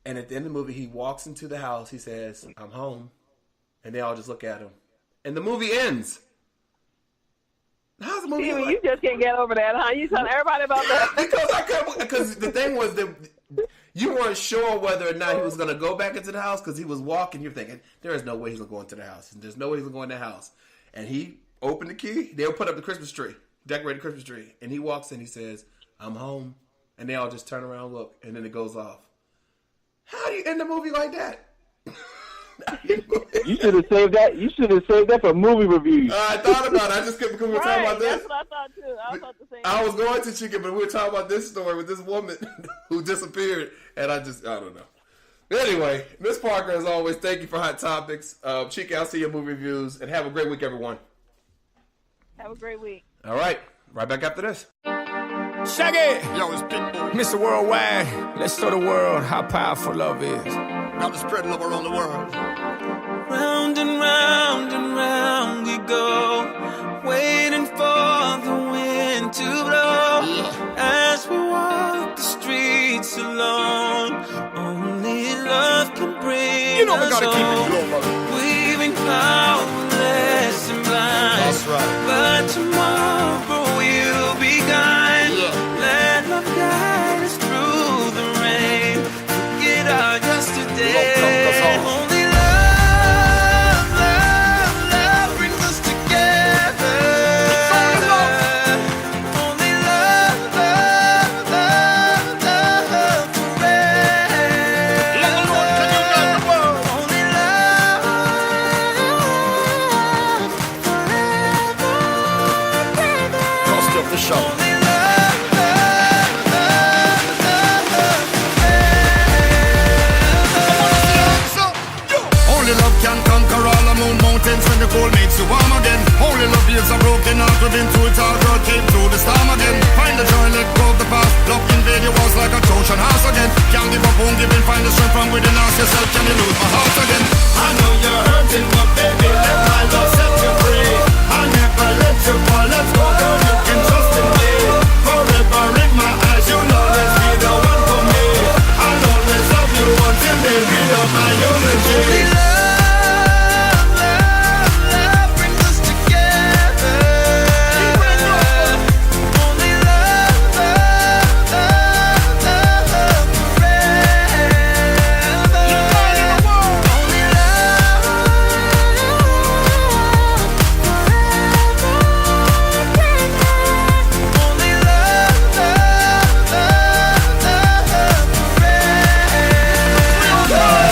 [SPEAKER 2] And at the end of the movie, he walks into the house, he says, I'm home. And they all just look at him. And the movie ends. How's the movie
[SPEAKER 4] You just can't get over that, huh? You telling everybody about that?
[SPEAKER 2] because the thing was that you weren't sure whether or not he was going to go back into the house because he was walking. You're thinking, there is no way he's going to go into the house. And there's no way he's going to go in the house. And he opened the key. They'll put up the Christmas tree, decorate the Christmas tree. And he walks in, he says, I'm home. And they all just turn around and look. And then it goes off. How do you end the movie like that?
[SPEAKER 5] You should have saved that. You should have saved that for movie reviews.
[SPEAKER 2] I thought about it. I just couldn't because we were talking about this.
[SPEAKER 4] That's what I thought too. I thought the same.
[SPEAKER 2] I was going to Chica, but we were talking about this story with this woman who disappeared, and I don't know. But anyway, Miss Parker, as always, thank you for Hot Topics. Chica, I'll see your movie reviews, and have a great week, everyone.
[SPEAKER 4] Have a great week.
[SPEAKER 2] All right, right back after this.
[SPEAKER 9] Shaggy! Yo, it's Big Boy. Mr. Worldwide, let's show the world how powerful love is. Got to spread love around the world.
[SPEAKER 1] Round and round we go, waiting for the wind to blow. As we walk the streets alone, only love can bring
[SPEAKER 9] You know we
[SPEAKER 1] us
[SPEAKER 9] gotta keep it
[SPEAKER 1] home.
[SPEAKER 9] low, mother.
[SPEAKER 1] We've been powerless and blind,
[SPEAKER 9] That's right.
[SPEAKER 1] but tomorrow we'll be gone. Let love guide us through the rain. Forget our yesterday. Only love, love, love brings us together. Only love, love, love, love forever. Only love forever.
[SPEAKER 9] Don't stop the show.
[SPEAKER 1] Only love, love, love, love forever.
[SPEAKER 9] Only love can conquer all the mountains when the cold makes you warm again. Only love heals a broken heart within through it all, girl came through the storm again. Find the joy, let go of the past. Love invade your walls like a Trojan horse again. Can't give up, won't give in, find the strength from within. Ask yourself, can you lose my heart again?
[SPEAKER 1] I know you're hurting, but baby, let my love set you free. I'll never let you fall, let's go, girl, you can trust in me. Forever in my eyes, you'll always be the one for me. I'll always love you until they read up my eulogy. Only love, love, love brings us together. Only love, love, love, love forever. Only Only love, love, love, love forever.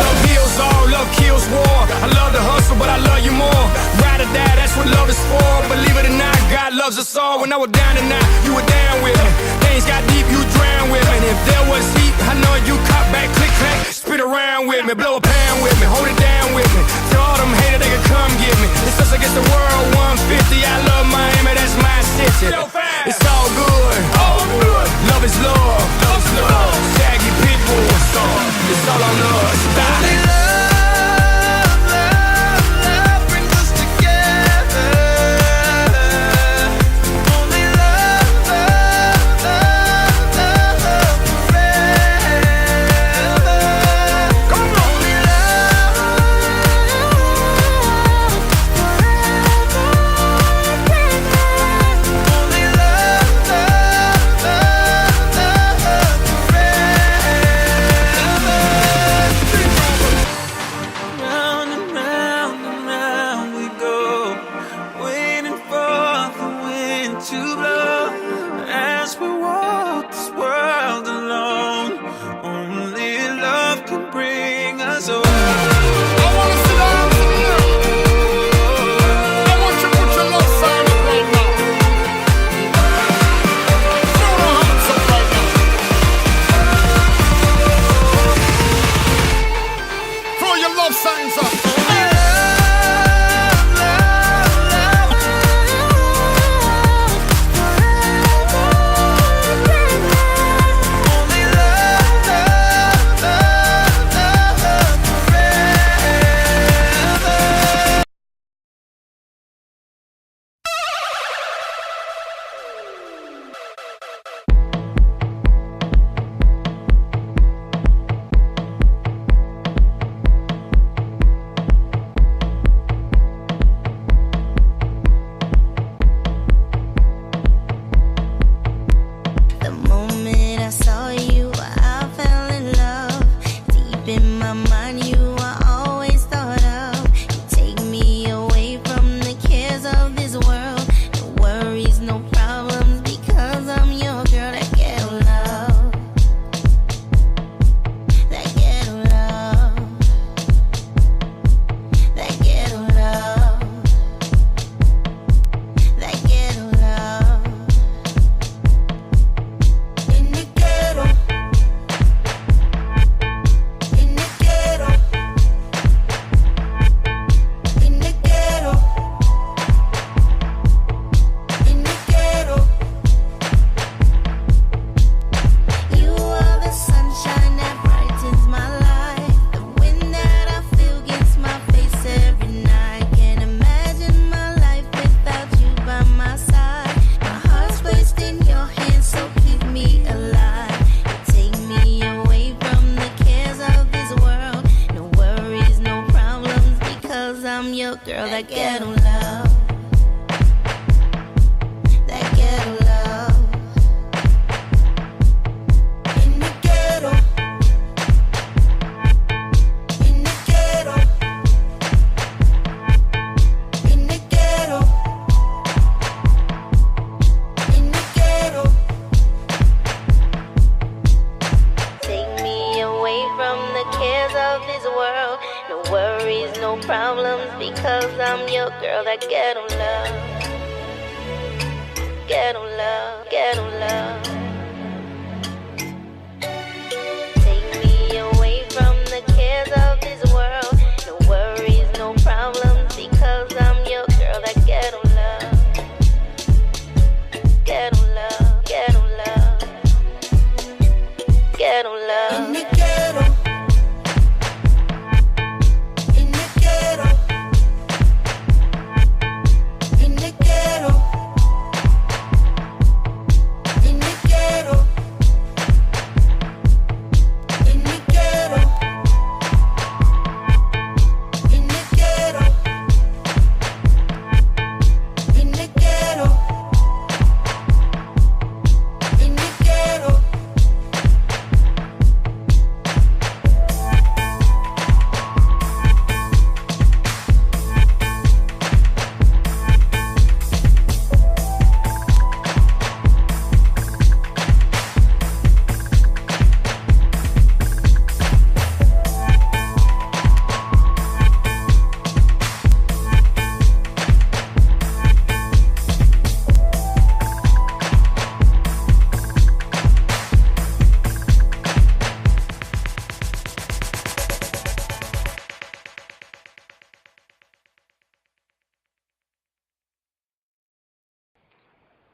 [SPEAKER 9] Love heals all, love kills war. I love the hustle, but I love you more. Ride or die, that's what love is for. Believe it or not, God loves us all. When I was down and out, you were down with me. Things got deep, you drowned with me. And if there was heat, I know you caught back, click, clack, spit around with me, blow a pound with me, hold it down with me. Tell all them haters they can come get me. It's us against the world, 150. I love Miami, that's my city. It's all good, all good. Love is love, love is love. Shaggy Pitbull, it's all on us.
[SPEAKER 1] Only love, love, love brings us together. Only love, love, love, love forever. Only love, forever.
[SPEAKER 7] girl, that ghetto love. That ghetto love. In the ghetto. In the ghetto. In the ghetto. In the ghetto. Take me away from the cares of this world. No worries, no problems, because I'm your girl. That ghetto love. Ghetto love, ghetto love. Take me away from the cares of this world. No worries, no problems, because I'm your girl. That ghetto love. Ghetto love, ghetto love. Ghetto love. In the ghetto. In the ghetto. In the ghetto. In the ghetto. In the ghetto. In the ghetto. In the ghetto. In the ghetto.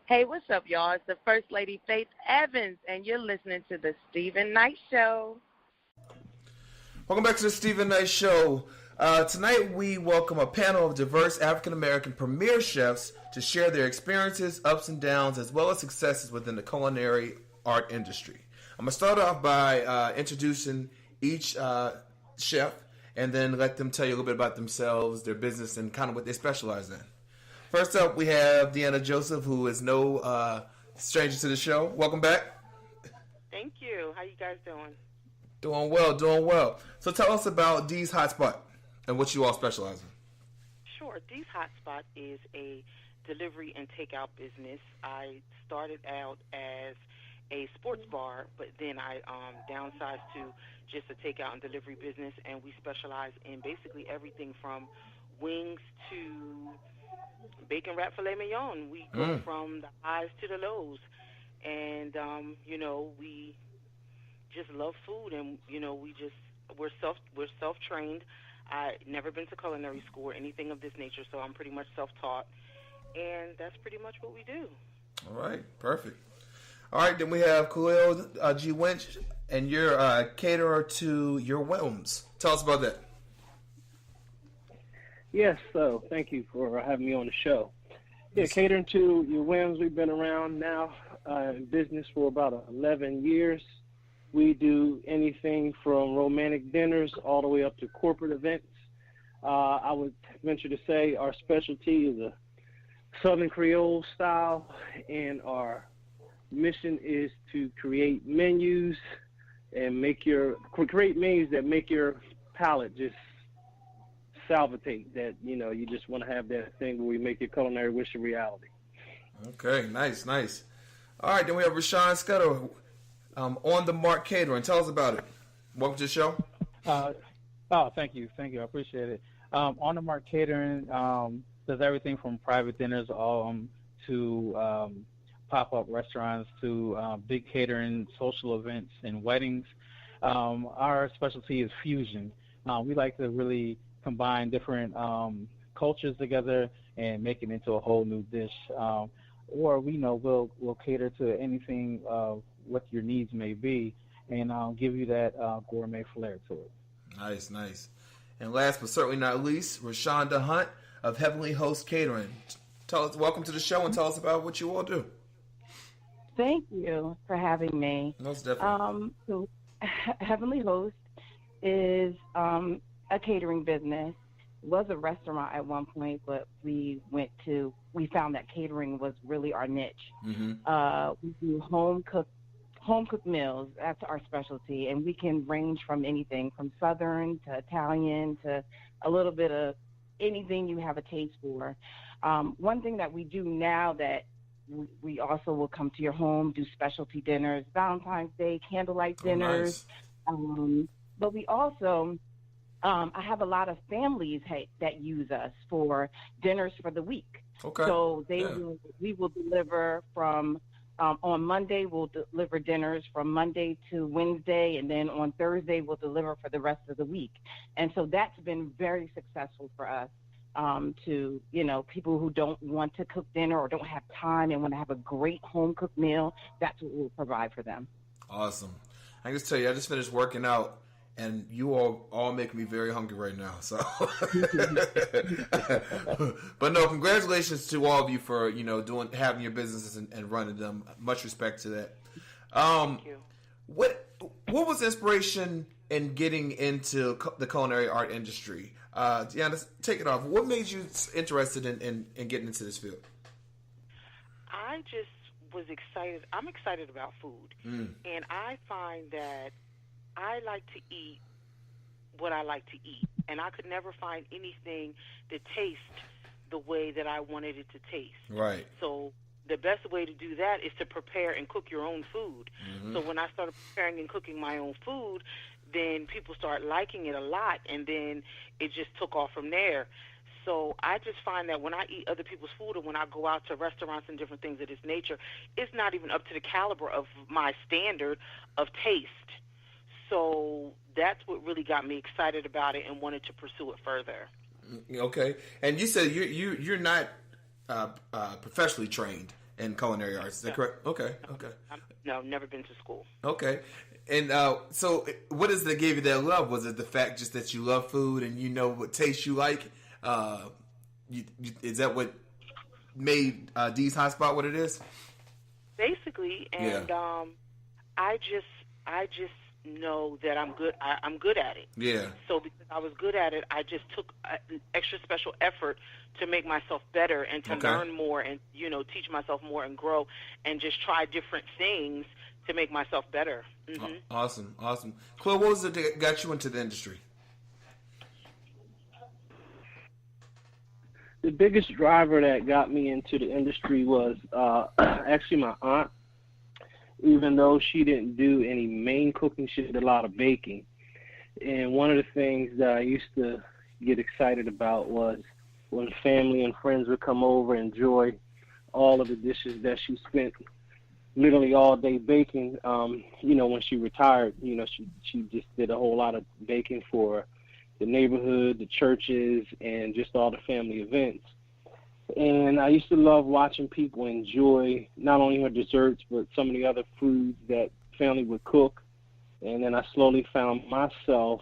[SPEAKER 10] Hey, what's up, y'all? It's the First Lady Faith Evans, and you're listening to the Stephen Knight Show.
[SPEAKER 2] Welcome back to the Stephen Knight Show. Tonight we welcome a panel of diverse African-American premier chefs to share their experiences, ups and downs, as well as successes within the culinary art industry. I'm going to start off by introducing each chef and then let them tell you a little bit about themselves, their business, and kind of what they specialize in. First up, we have Deanna Joseph, who is no stranger to the show. Welcome back.
[SPEAKER 11] Thank you. How you guys doing?
[SPEAKER 2] Doing well, doing well. So tell us about Dee's Hotspot and what you all specialize in.
[SPEAKER 11] Sure. Dee's Hotspot is a delivery and takeout business. I started out as a sports bar, but then I downsized to just a takeout and delivery business, and we specialize in basically everything from wings to bacon wrapped filet mignon. We go from the highs to the lows, and we just love food, and we're self-trained. I never been to culinary school or anything of this nature, so I'm pretty much self-taught, and that's pretty much what we do.
[SPEAKER 2] All right, perfect. All right, then we have Khalil G. Winch, and you're a caterer to your whims. Tell us about that.
[SPEAKER 12] Yes, so thank you for having me on the show. Yeah, catering to your whims. We've been around now in business for about 11 years. We do anything from romantic dinners all the way up to corporate events. I would venture to say our specialty is a Southern Creole style, and our mission is to create menus and create menus that make your palate just salivate, that you just want to have that thing where we make your culinary wish a reality.
[SPEAKER 2] Okay, nice. All right, then we have Rashawn Scudder, On the Mark Catering. Tell us about it. Welcome to the show.
[SPEAKER 13] Thank you, I appreciate it. On the Mark Catering does everything from private dinners to pop-up restaurants to big catering, social events, and weddings. Our specialty is fusion. We like to really combine different cultures together and make it into a whole new dish. Or we'll cater to anything what your needs may be, and give you that gourmet flair to it.
[SPEAKER 2] Nice. And last but certainly not least, Rashonda Hunt of Heavenly Host Catering. Welcome to the show, and tell us about what you all do.
[SPEAKER 14] Thank you for having me.
[SPEAKER 2] Most definitely.
[SPEAKER 14] So Heavenly Host is a catering business. was a restaurant at one point, but we found that catering was really our niche. We do home cooked meals. That's our specialty, and we can range from anything from Southern to Italian to a little bit of anything you have a taste for. One thing that we do now that we also will come to your home, do specialty dinners, Valentine's Day, candlelight dinners.
[SPEAKER 2] Nice.
[SPEAKER 14] But we also, I have a lot of families that use us for dinners for the week.
[SPEAKER 2] Okay.
[SPEAKER 14] So we will deliver from, on Monday, we'll deliver dinners from Monday to Wednesday, and then on Thursday, we'll deliver for the rest of the week. And so that's been very successful for us. To, people who don't want to cook dinner or don't have time and want to have a great home cooked meal, that's what we'll provide for them.
[SPEAKER 2] Awesome. I can just tell you, I just finished working out, and you all make me very hungry right now. So, but no, congratulations to all of you for having your businesses and running them. Much respect to that.
[SPEAKER 11] Thank you.
[SPEAKER 2] What was the inspiration in getting into the culinary art industry? Deanna, take it off. What made you interested in getting into this field?
[SPEAKER 11] I just was excited. I'm excited about food. And I find that I like to eat what I like to eat. And I could never find anything that tastes the way that I wanted it to taste.
[SPEAKER 2] Right.
[SPEAKER 11] So the best way to do that is to prepare and cook your own food. So when I started preparing and cooking my own food, then people start liking it a lot, and then it just took off from there. So I just find that when I eat other people's food or when I go out to restaurants and different things of this nature, it's not even up to the caliber of my standard of taste. So that's what really got me excited about it and wanted to pursue it further.
[SPEAKER 2] Okay. And you said you're not professionally trained in culinary arts. Is that correct? Okay.
[SPEAKER 11] No, never been to school.
[SPEAKER 2] Okay. And so what is it that gave you that love? Was it the fact just that you love food and you know what taste you like? Is that what made Dee's Hot Spot what it is?
[SPEAKER 11] Basically, and I just know that I'm good. I'm good at it.
[SPEAKER 2] Yeah.
[SPEAKER 11] So because I was good at it, I just took extra special effort to make myself better and to learn more and teach myself more and grow and just try different things to make myself better.
[SPEAKER 2] Awesome. Chloe, what was it that got you into the industry?
[SPEAKER 12] The biggest driver that got me into the industry was actually my aunt. Even though she didn't do any main cooking, she did a lot of baking. And one of the things that I used to get excited about was when family and friends would come over and enjoy all of the dishes that she spent literally all day baking. When she retired, she just did a whole lot of baking for the neighborhood, the churches, and just all the family events. And I used to love watching people enjoy not only her desserts, but some of the other foods that family would cook. And then I slowly found myself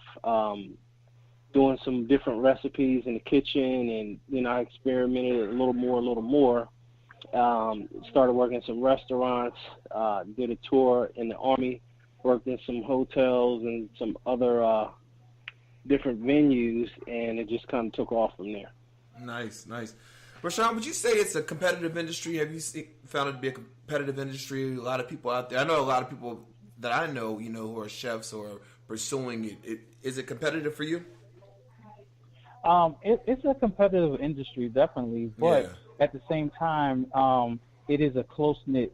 [SPEAKER 12] doing some different recipes in the kitchen, and, I experimented a little more. Started working in some restaurants, did a tour in the Army, worked in some hotels and some other different venues, and it just kind of took off from there.
[SPEAKER 2] Nice. Rashawn, would you say it's a competitive industry? Have you found it to be a competitive industry? A lot of people out there. I know a lot of people that I know, who are chefs or pursuing it. Is it competitive for you?
[SPEAKER 13] It's a competitive industry, definitely, but at the same time, it is a close-knit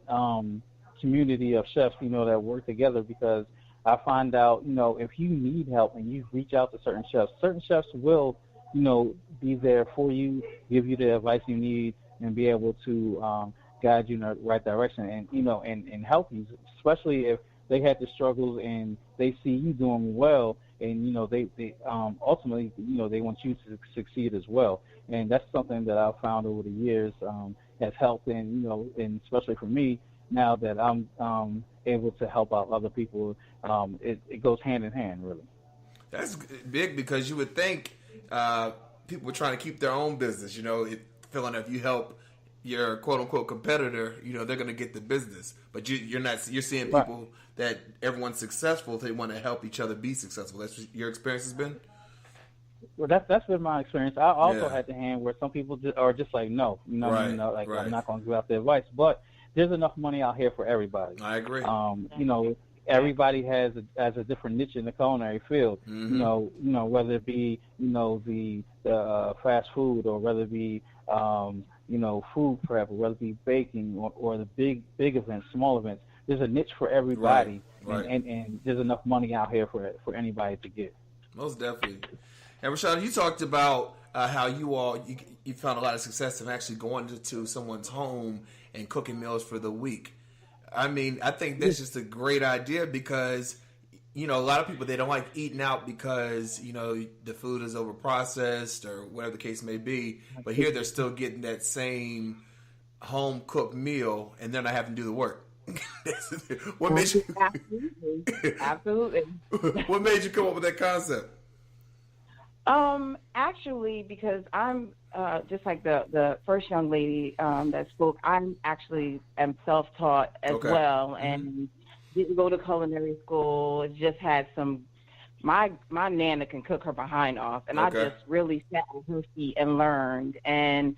[SPEAKER 13] community of chefs, that work together, because I find out, if you need help and you reach out to certain chefs will, be there for you, give you the advice you need, and be able to guide you in the right direction and, and help you, especially if they had the struggles and they see you doing well, and, they ultimately, they want you to succeed as well. And that's something that I've found over the years has helped, and, and especially for me, now that I'm able to help out other people, it goes hand in hand, really.
[SPEAKER 2] That's big, because you would think people are trying to keep their own business, feeling if you help your quote-unquote competitor, they're going to get the business. But you're seeing people that everyone's successful, they want to help each other be successful. That's what your experience has been?
[SPEAKER 13] Well, that's been my experience. I also had the hand where some people are just like, no,
[SPEAKER 2] right,
[SPEAKER 13] like
[SPEAKER 2] right.
[SPEAKER 13] I'm not going to give out the advice. But there's enough money out here for everybody.
[SPEAKER 2] I agree.
[SPEAKER 13] Everybody has a different niche in the culinary field.
[SPEAKER 2] Mm-hmm.
[SPEAKER 13] Whether it be the fast food, or whether it be food prep, or whether it be baking, or the big events, small events. There's a niche for everybody,
[SPEAKER 2] right.
[SPEAKER 13] And there's enough money out here for anybody to get.
[SPEAKER 2] Most definitely. And Rashad, you talked about how you found a lot of success in actually going to someone's home and cooking meals for the week. I mean, I think that's just a great idea because, a lot of people, they don't like eating out because, the food is overprocessed or whatever the case may be. But here they're still getting that same home cooked meal and they're not having to do the work. What made you?
[SPEAKER 14] Absolutely.
[SPEAKER 2] What made you come up with that concept?
[SPEAKER 14] Actually, because I'm just like the first young lady that spoke. I'm actually am self-taught as well, and didn't go to culinary school. Just had some. My nana can cook her behind off, and I just really sat on her feet and learned. And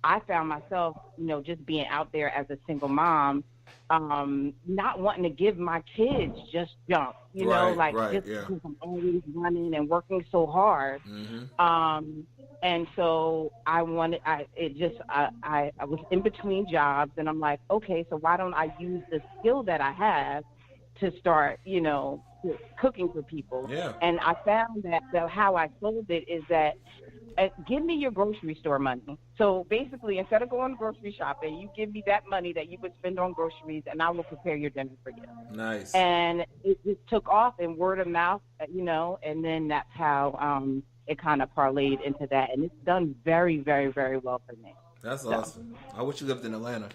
[SPEAKER 14] I found myself, just being out there as a single mom. Not wanting to give my kids just junk, because I'm always running and working so hard.
[SPEAKER 2] Mm-hmm.
[SPEAKER 14] And so I was in between jobs, and I'm like, okay, so why don't I use the skill that I have to start, cooking for people?
[SPEAKER 2] Yeah.
[SPEAKER 14] And I found that how I sold it is that give me your grocery store money. So basically, instead of going grocery shopping, you give me that money that you would spend on groceries, and I will prepare your dinner for you.
[SPEAKER 2] Nice.
[SPEAKER 14] And it just took off in word of mouth, and then that's how it kind of parlayed into that. And it's done very, very, very well for me.
[SPEAKER 2] That's awesome. I wish you lived in Atlanta.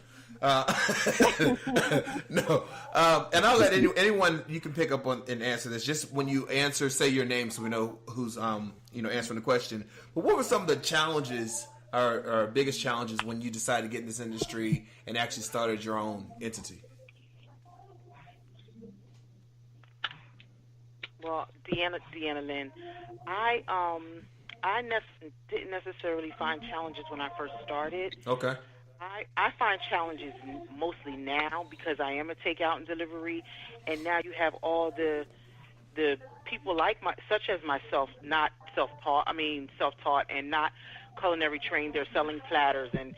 [SPEAKER 2] No. And I'll let anyone you can pick up on and answer this. Just when you answer, say your name so we know who's answering the question. But what were some of the challenges or biggest challenges when you decided to get in this industry and actually started your own entity?
[SPEAKER 11] Well, Deanna Lynn, I didn't necessarily find challenges when I first started.
[SPEAKER 2] Okay.
[SPEAKER 11] I find challenges mostly now because I am a takeout and delivery, and now you have all the people such as myself, not self-taught and not culinary trained. They're selling platters and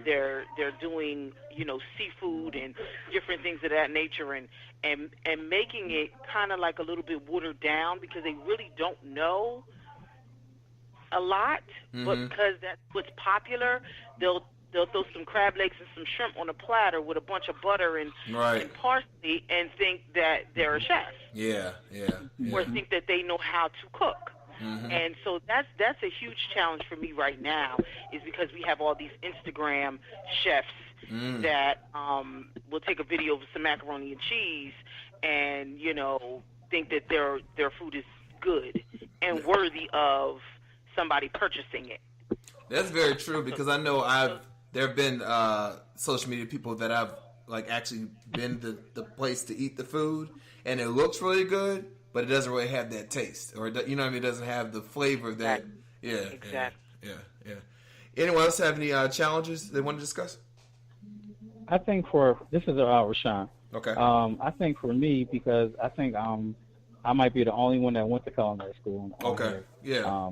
[SPEAKER 11] they're doing seafood and different things of that nature and making it kind of like a little bit watered down because they really don't know a lot, but because that's what's popular, they'll throw some crab legs and some shrimp on a platter with a bunch of butter and parsley and think that they're a chef.
[SPEAKER 2] Yeah.
[SPEAKER 11] Or think that they know how to cook.
[SPEAKER 2] Mm-hmm.
[SPEAKER 11] And so that's a huge challenge for me right now is because we have all these Instagram chefs that will take a video of some macaroni and cheese and, think that their food is good and worthy of somebody purchasing it.
[SPEAKER 2] That's very true because I know there have been social media people that I've actually been the place to eat the food and it looks really good, but it doesn't really have that taste or it doesn't have the flavor that
[SPEAKER 11] exactly.
[SPEAKER 2] Yeah. Anyone else have any challenges they want to discuss?
[SPEAKER 13] I think this is Rashawn.
[SPEAKER 2] Okay.
[SPEAKER 13] I think for me because I think I might be the only one that went to culinary school.
[SPEAKER 2] Okay. Yeah.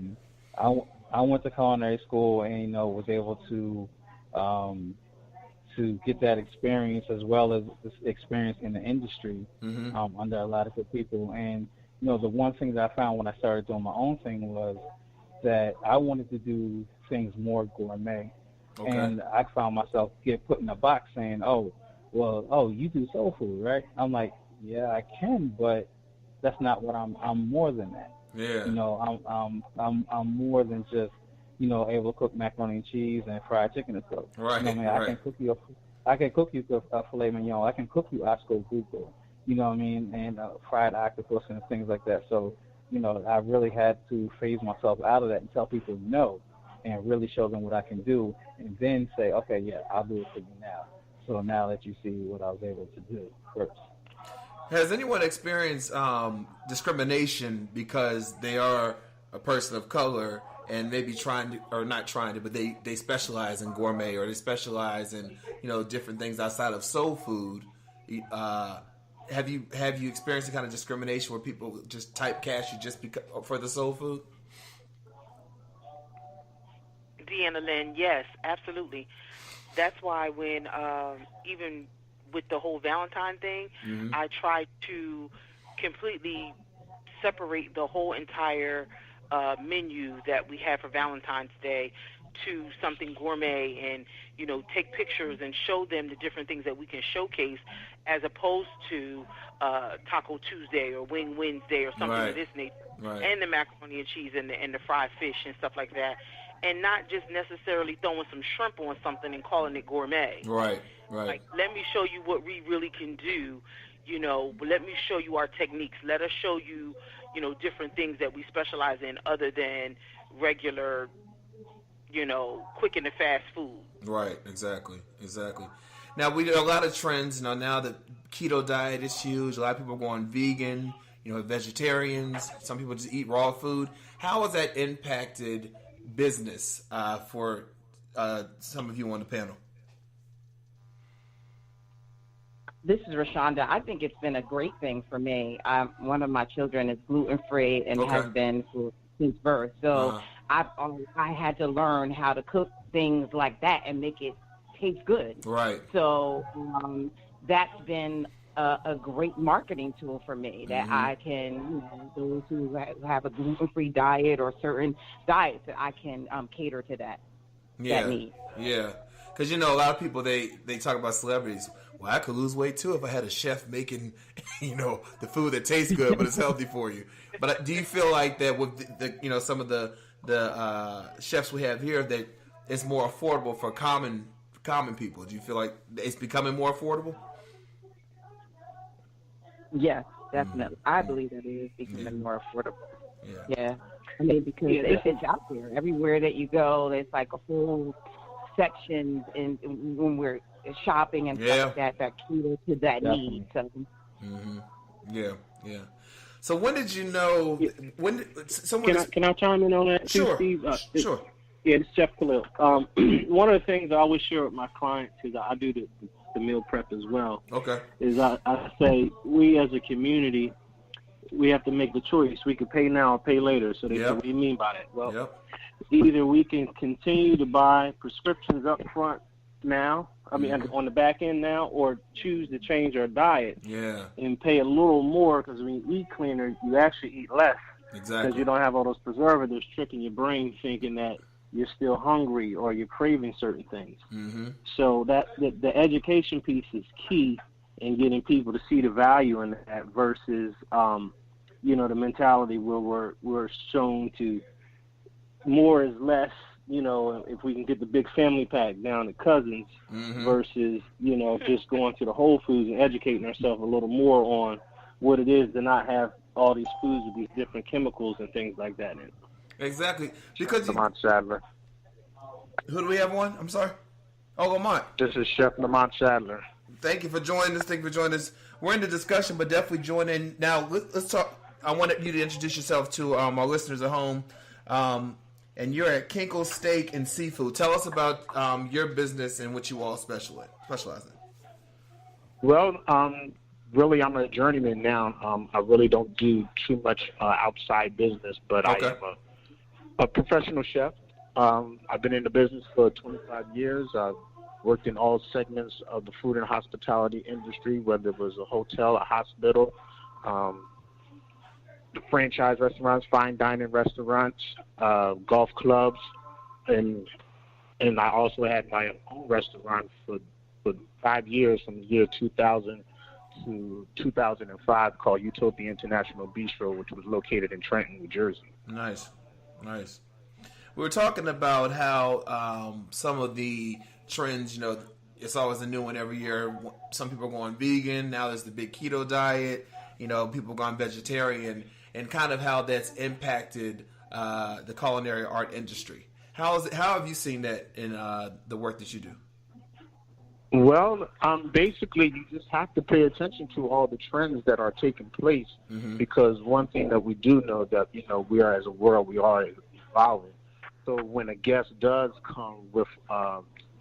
[SPEAKER 13] I went to culinary school and was able to get that experience as well as this experience in the industry under a lot of good people. And the one thing that I found when I started doing my own thing was that I wanted to do things more gourmet.
[SPEAKER 2] Okay.
[SPEAKER 13] And I found myself get put in a box saying, you do soul food, right? I'm like, yeah, I can, but that's not what I'm more than that.
[SPEAKER 2] Yeah.
[SPEAKER 13] I'm more than just, able to cook macaroni and cheese and fried chicken and stuff.
[SPEAKER 2] Right.
[SPEAKER 13] I can cook you a filet mignon. I can cook you osco buco. And fried octopus and things like that. So, I really had to phase myself out of that and tell people no, and really show them what I can do, and then say, okay, yeah, I'll do it for you now. So now that you see what I was able to do first.
[SPEAKER 2] Has anyone experienced discrimination because they are a person of color and maybe but they specialize in gourmet, or they specialize in, different things outside of soul food. Have you experienced the kind of discrimination where people just typecast you just for the soul food?
[SPEAKER 11] Deanna Lynn, yes, absolutely. That's why when even with the whole Valentine thing, I try to completely separate the whole entire menu that we have for Valentine's Day to something gourmet, and take pictures and show them the different things that we can showcase, as opposed to Taco Tuesday or Wing Wednesday or something of this nature, and the macaroni and cheese and the fried fish and stuff like that, and not just necessarily throwing some shrimp on something and calling it gourmet.
[SPEAKER 2] Right.
[SPEAKER 11] Like, let me show you what we really can do. Let me show you our techniques. Let us show you, different things that we specialize in other than regular, quick and fast food.
[SPEAKER 2] Right, exactly. Now, we do a lot of trends. Now the keto diet is huge. A lot of people are going vegan, vegetarians. Some people just eat raw food. How has that impacted business for some of you on the panel?
[SPEAKER 14] This is Rashonda. I think it's been a great thing for me. One of my children is gluten-free and has been since birth. So I had to learn how to cook things like that and make it taste good.
[SPEAKER 2] Right.
[SPEAKER 14] So that's been a great marketing tool for me, that I can, those who have a gluten-free diet or certain diets, that I can cater to that need.
[SPEAKER 2] Yeah. Because, a lot of people, they talk about celebrities. Well, I could lose weight, too, if I had a chef making, the food that tastes good, but it's healthy for you. But do you feel like that with, the some of the chefs we have here, that it's more affordable for common people? Do you feel like it's becoming more affordable?
[SPEAKER 14] Yes, definitely. I believe that it is becoming more affordable. Yeah. I mean, because it's out there. Everywhere that you go, there's like a whole section when we're shopping and stuff like that cater to that need. So.
[SPEAKER 2] Yeah. So when did you know?
[SPEAKER 12] Can I chime in on that too,
[SPEAKER 2] Sure.
[SPEAKER 12] Steve?
[SPEAKER 2] Sure.
[SPEAKER 12] Yeah, this is Chef Khalil. One of the things I always share with my clients, is I do the meal prep as well.
[SPEAKER 2] Okay.
[SPEAKER 12] Is I say, we as a community, we have to make the choice. We can pay now or pay later. So they say, what do you mean by that? Well, either we can continue to buy prescriptions up front now, on the back end now, or choose to change our diet and pay a little more, because when you eat cleaner, you actually eat less.
[SPEAKER 2] Exactly.
[SPEAKER 12] Because you don't have all those preservatives tricking your brain thinking that you're still hungry or you're craving certain things. So that the education piece is key in getting people to see the value in that versus, the mentality where we're shown to more is less, if we can get the big family pack down to cousins versus, just going to the Whole Foods and educating ourselves a little more on what it is to not have all these foods with these different chemicals and things like that in it.
[SPEAKER 2] Exactly. Because
[SPEAKER 15] Lamont Sadler.
[SPEAKER 2] Who do we have on? I'm sorry. Oh, Lamont.
[SPEAKER 15] This is Chef Lamont Sadler.
[SPEAKER 2] Thank you for joining us. We're in the discussion, but definitely join in. Now, let's talk. I wanted you to introduce yourself to our listeners at home. And you're at Kinkle's Steak and Seafood. Tell us about your business and what you all specialize in.
[SPEAKER 15] Well, really, I'm a journeyman now. I really don't do too much outside business, but I am a professional chef. I've been in the business for 25 years. I've worked in all segments of the food and hospitality industry, whether it was a hotel, a hospital, the franchise restaurants, fine dining restaurants, golf clubs, and I also had my own restaurant for 5 years, from the year 2000 to 2005, called Utopia International Bistro, which was located in Trenton, New Jersey.
[SPEAKER 2] Nice. We were talking about how some of the trends, it's always a new one every year. Some people are going vegan. Now there's the big keto diet. People going vegetarian. And kind of how that's impacted the culinary art industry. How have you seen that in the work that you do?
[SPEAKER 15] Well, basically, you just have to pay attention to all the trends that are taking place, because one thing that we do know that, we are, as a world, we are evolving. So when a guest does come with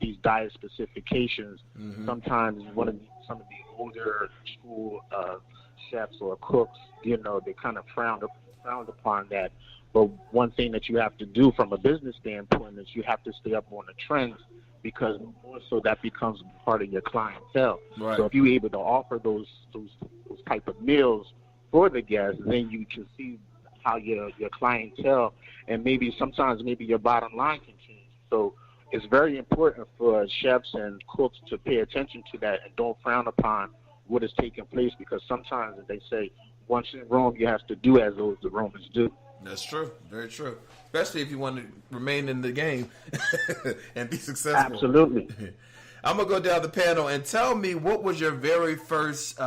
[SPEAKER 15] these diet specifications, sometimes some of the older school chefs or cooks, they kind of frowned upon that. But one thing that you have to do from a business standpoint is you have to stay up on the trends, because more so that becomes part of your clientele.
[SPEAKER 2] Right.
[SPEAKER 15] So if you're able to offer those type of meals for the guests, then you can see how your clientele and sometimes your bottom line can change. So it's very important for chefs and cooks to pay attention to that and don't frown upon what is taking place, because sometimes they say, once in Rome, you have to do as those the Romans do.
[SPEAKER 2] That's true. Very true. Especially if you want to remain in the game and be successful.
[SPEAKER 15] Absolutely.
[SPEAKER 2] I'm going to go down the panel and tell me, what was your very first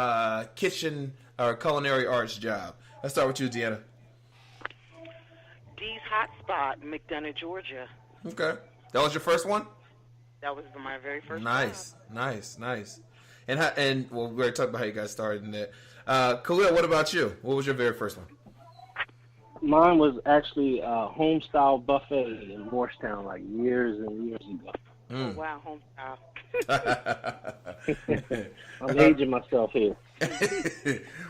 [SPEAKER 2] kitchen or culinary arts job? Let's start with you, Deanna.
[SPEAKER 11] Dee's Hot Spot, McDonough, Georgia.
[SPEAKER 2] Okay. That was your first one?
[SPEAKER 11] That was my very first
[SPEAKER 2] Nice.
[SPEAKER 11] job.
[SPEAKER 2] Nice. And we already talked about how you guys started in that. Khalil, what about you? What was your very first one?
[SPEAKER 12] Mine was actually a home-style buffet in Morristown, like years and years ago.
[SPEAKER 11] Oh, wow, home style.
[SPEAKER 12] I'm aging myself here.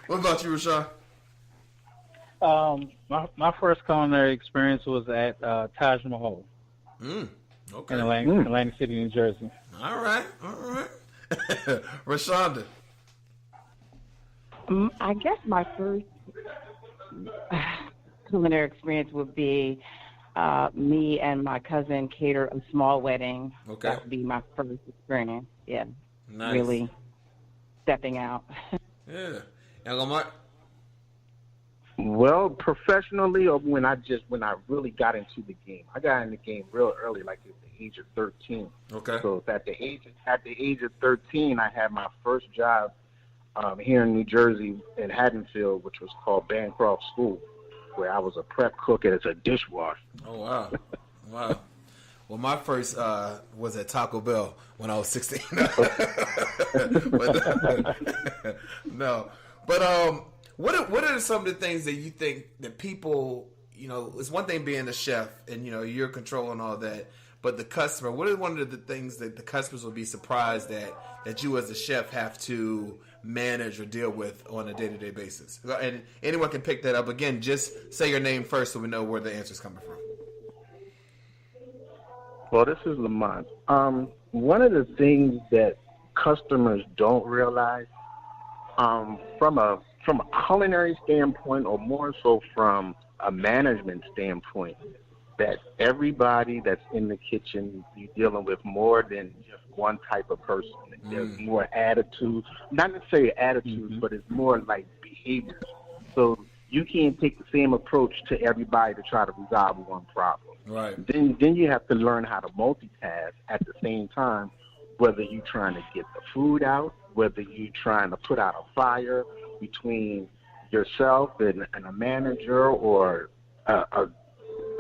[SPEAKER 2] What about you, Rashawn?
[SPEAKER 13] My first culinary experience was at Taj Mahal.
[SPEAKER 2] Okay.
[SPEAKER 13] In Atlantic City, New Jersey.
[SPEAKER 2] All right. Rashonda.
[SPEAKER 14] I guess my first culinary experience would be me and my cousin cater a small wedding.
[SPEAKER 2] Okay.
[SPEAKER 14] That would be my first experience. Yeah.
[SPEAKER 2] Nice.
[SPEAKER 14] Really stepping out.
[SPEAKER 2] Yeah. And Lamar?
[SPEAKER 15] Well, professionally, or when I really got into the game, I got in the game real early, like at the age of 13.
[SPEAKER 2] Okay.
[SPEAKER 15] So at the age of 13, I had my first job here in New Jersey in Haddonfield, which was called Bancroft School, where I was a prep cook as a dishwasher.
[SPEAKER 2] Oh, wow. Wow. Well, my first was at Taco Bell when I was 16. No. But what are some of the things that you think that people, it's one thing being a chef and, you're controlling all that, but the customer, what are one of the things that the customers will be surprised that you as a chef have to manage or deal with on a day-to-day basis? And anyone can pick that up. Again, just say your name first so we know where the answer's coming from.
[SPEAKER 15] Well, this is Lamont. One of the things that customers don't realize, from a culinary standpoint, or more so from a management standpoint, that everybody that's in the kitchen, you're dealing with more than just one type of person. There's more attitudes, not necessarily attitudes, but it's more like behaviors. So you can't take the same approach to everybody to try to resolve one problem.
[SPEAKER 2] Right.
[SPEAKER 15] Then you have to learn how to multitask at the same time, whether you're trying to get the food out, whether you're trying to put out a fire between yourself and a manager or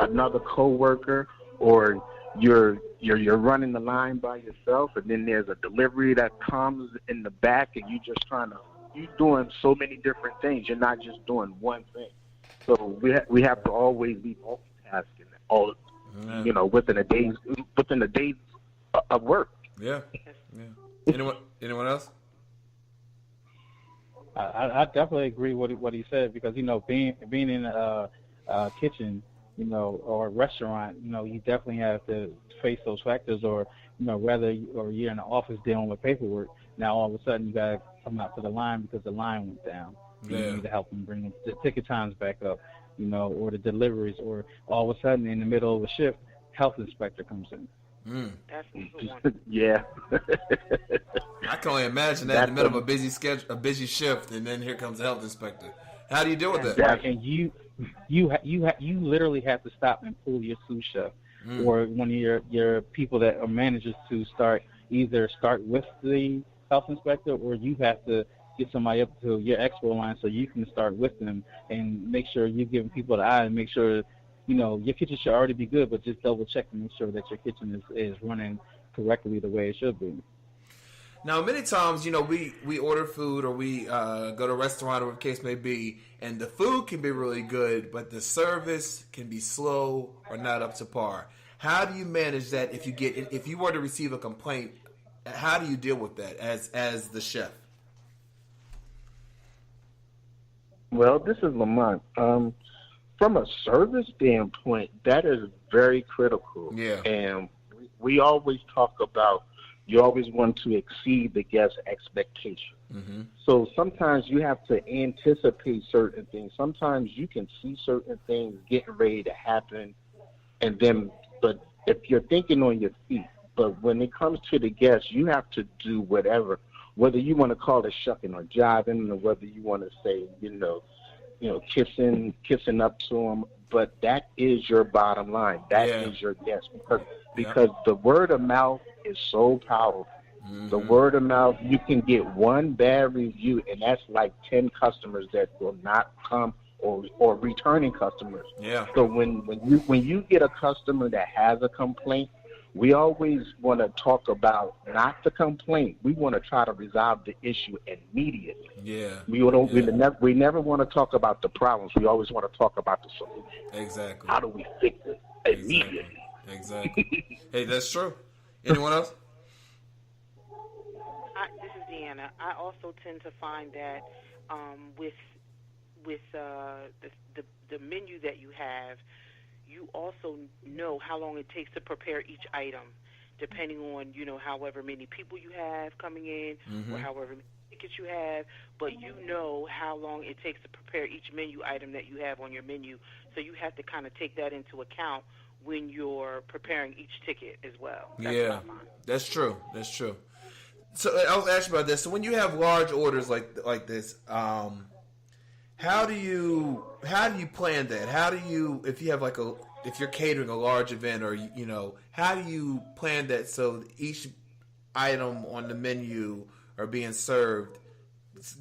[SPEAKER 15] another coworker, or you're running the line by yourself, and then there's a delivery that comes in the back, and you're doing so many different things. You're not just doing one thing. So we have to always be multitasking, within a day of work.
[SPEAKER 2] Yeah. Anyone else?
[SPEAKER 13] I definitely agree with what he said, because being in a kitchen, or a restaurant, you definitely have to face those factors, or whether you're in the office dealing with paperwork. Now all of a sudden you gotta come out to the line because the line went down.
[SPEAKER 2] Yeah.
[SPEAKER 13] You need to help them bring the ticket times back up, or the deliveries, or all of a sudden in the middle of a shift, health inspector comes in.
[SPEAKER 11] That's a good one.
[SPEAKER 15] Yeah.
[SPEAKER 2] I can only imagine that in the middle of a busy shift, and then here comes the health inspector. How do you deal with that?
[SPEAKER 13] Right, and you literally have to stop and pull your sous chef or one of your people that are managers to start with the health inspector, or you have to get somebody up to your expo line so you can start with them and make sure you're giving people the eye and make sure your kitchen should already be good, but just double check to make sure that your kitchen is running correctly the way it should be.
[SPEAKER 2] Now, many times, we order food or we go to a restaurant or whatever the case may be, and the food can be really good, but the service can be slow or not up to par. How do you manage that if you were to receive a complaint? How do you deal with that as the chef?
[SPEAKER 15] Well, this is Lamont. From a service standpoint, that is very critical.
[SPEAKER 2] Yeah.
[SPEAKER 15] And we always talk about you always want to exceed the guest's expectation.
[SPEAKER 2] Mm-hmm.
[SPEAKER 15] So sometimes you have to anticipate certain things. Sometimes you can see certain things getting ready to happen, but if you're thinking on your feet, but when it comes to the guests, you have to do whatever, whether you want to call it shucking or jiving, or whether you want to say, kissing up to them. But that is your bottom line. That is your guest, because the word of mouth is so powerful. Mm-hmm. The word of mouth, you can get one bad review, and that's like 10 customers that will not come or returning customers.
[SPEAKER 2] Yeah.
[SPEAKER 15] So when you get a customer that has a complaint, we always want to talk about not the complaint. We want to try to resolve the issue immediately.
[SPEAKER 2] Yeah.
[SPEAKER 15] We never want to talk about the problems. We always want to talk about the solution.
[SPEAKER 2] Exactly.
[SPEAKER 15] How do we fix it immediately?
[SPEAKER 2] Exactly. Hey, that's true. Anyone else?
[SPEAKER 11] This is Deanna. I also tend to find that with the menu that you have, you also know how long it takes to prepare each item, depending on, however many people you have coming in,
[SPEAKER 2] mm-hmm.
[SPEAKER 11] or however many tickets you have, but you know how long it takes to prepare each menu item that you have on your menu, so you have to kind of take that into account when you're preparing each ticket as well.
[SPEAKER 2] That's true. That's true. So I was asking about this. So when you have large orders like this, how do you plan that? How do you, if you have if you're catering a large event, or how do you plan that so each item on the menu or being served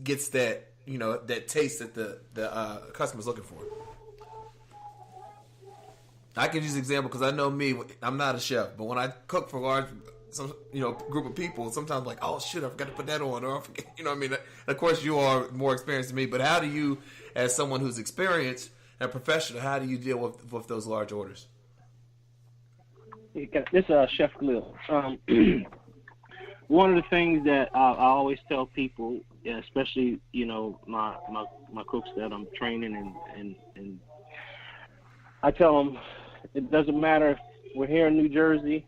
[SPEAKER 2] gets that that taste that the customer's looking for? I can use an example because I know me. I'm not a chef, but when I cook for large, group of people, sometimes I'm like, oh shit, I forgot to put that on, or I forget, what I mean. Of course, you are more experienced than me, but how do you, as someone who's experienced and professional, how do you deal with those large orders?
[SPEAKER 12] This is Chef Khalil. One of the things that I always tell people, especially my cooks that I'm training, and I tell them, it doesn't matter if we're here in New Jersey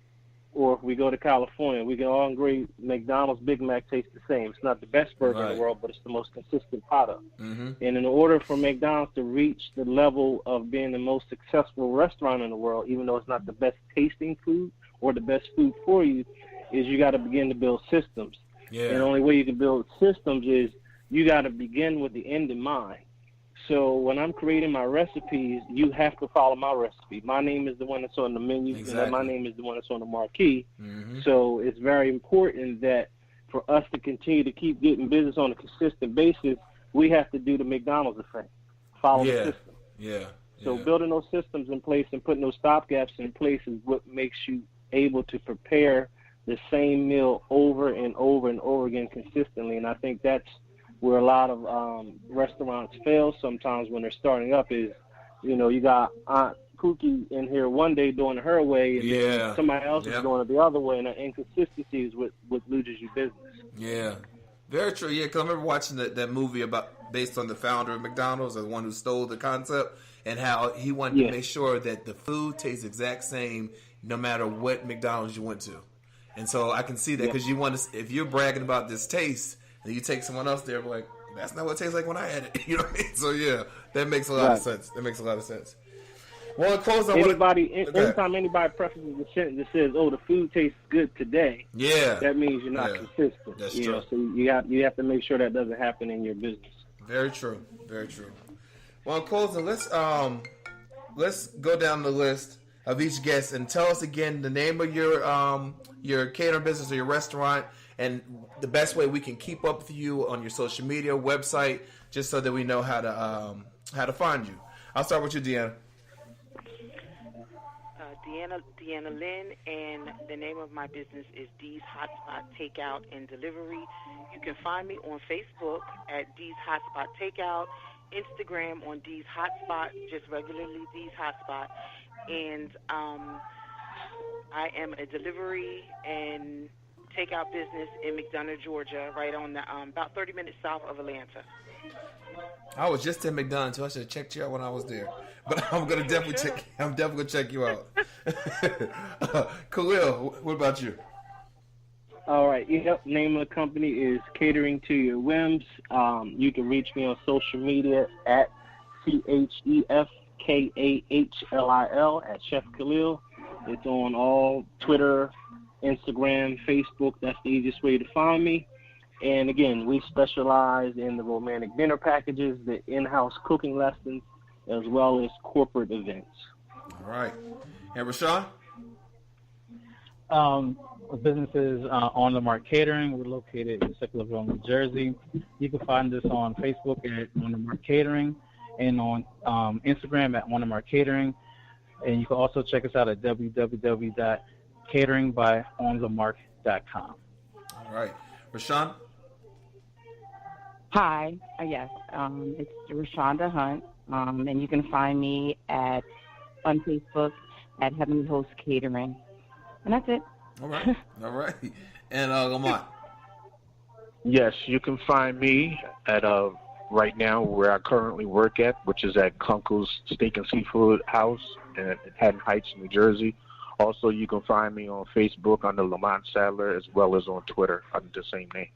[SPEAKER 12] or if we go to California, we can all agree McDonald's Big Mac tastes the same. It's not the best burger in the world, but it's the most consistent product.
[SPEAKER 2] Mm-hmm.
[SPEAKER 12] And in order for McDonald's to reach the level of being the most successful restaurant in the world, even though it's not the best tasting food or the best food for you, is you got to begin to build systems.
[SPEAKER 2] Yeah.
[SPEAKER 12] And the only way you can build systems is you got to begin with the end in mind. So when I'm creating my recipes, you have to follow my recipe. My name is the one that's on the menu, and my name is the one that's on the marquee.
[SPEAKER 2] Mm-hmm.
[SPEAKER 12] So it's very important that for us to continue to keep getting business on a consistent basis, we have to do the McDonald's effect, follow the system.
[SPEAKER 2] Yeah.
[SPEAKER 12] So building those systems in place and putting those stopgaps in place is what makes you able to prepare the same meal over and over and over again consistently. And I think that's where a lot of restaurants fail sometimes when they're starting up is, you got Aunt Cookie in here one day doing it her way, and then somebody else is doing it the other way, and the inconsistency is what loses you business.
[SPEAKER 2] Yeah, very true. Yeah, because I remember watching that movie based on the founder of McDonald's, or the one who stole the concept, and how he wanted to make sure that the food tastes the exact same no matter what McDonald's you went to. And so I can see that because you want to, if you're bragging about this taste, and you take someone else there, like, that's not what it tastes like when I had it. You know what I mean? So yeah, that makes a lot of sense. That makes a lot of sense. Well, in close,
[SPEAKER 12] anytime anybody prefaces a sentence that says, "Oh, the food tastes good today," that means you're not consistent.
[SPEAKER 2] That's true.
[SPEAKER 12] So you have to make sure that doesn't happen in your business.
[SPEAKER 2] Very true. Very true. Well, in closing, let's go down the list of each guest and tell us again the name of your catering business or your restaurant, and the best way we can keep up with you on your social media, website, just so that we know how to find you. I'll start with you, Deanna.
[SPEAKER 11] Deanna Lynn, and the name of my business is D's Hotspot Takeout and Delivery. You can find me on Facebook at D's Hotspot Takeout, Instagram on D's Hotspot, just regularly D's Hotspot, and I am a delivery and takeout business in McDonough, Georgia, right on the about 30 minutes south of Atlanta.
[SPEAKER 2] I was just in McDonough, so I should have checked you out when I was there. But I'm definitely gonna check you out. Khalil, what about you?
[SPEAKER 12] All right. Yep. Name of the company is Catering to Your Whims. You can reach me on social media at CHEFKAHLIL at Chef Khalil. It's on all Twitter, Instagram, Facebook. That's the easiest way to find me. And again, we specialize in the romantic dinner packages, the in-house cooking lessons, as well as corporate events.
[SPEAKER 2] All right. And Rashawn?
[SPEAKER 13] Business is On the Mark Catering. We're located in Circleville, New Jersey. You can find us on Facebook at On the Mark Catering and on Instagram at On the Mark Catering. And you can also check us out at www.cateringbyonthemark.com.
[SPEAKER 2] All right. Rashawn?
[SPEAKER 14] Hi. Yes. It's Rashonda Hunt. And you can find me on Facebook at Heavenly Host Catering. And that's it.
[SPEAKER 2] All right. All right. And Lamont?
[SPEAKER 15] Yes, you can find me at right now where I currently work at, which is at Kunkel's Steak and Seafood House in Haddon Heights, New Jersey. Also, you can find me on Facebook under Lamont Sadler, as well as on Twitter under the same name.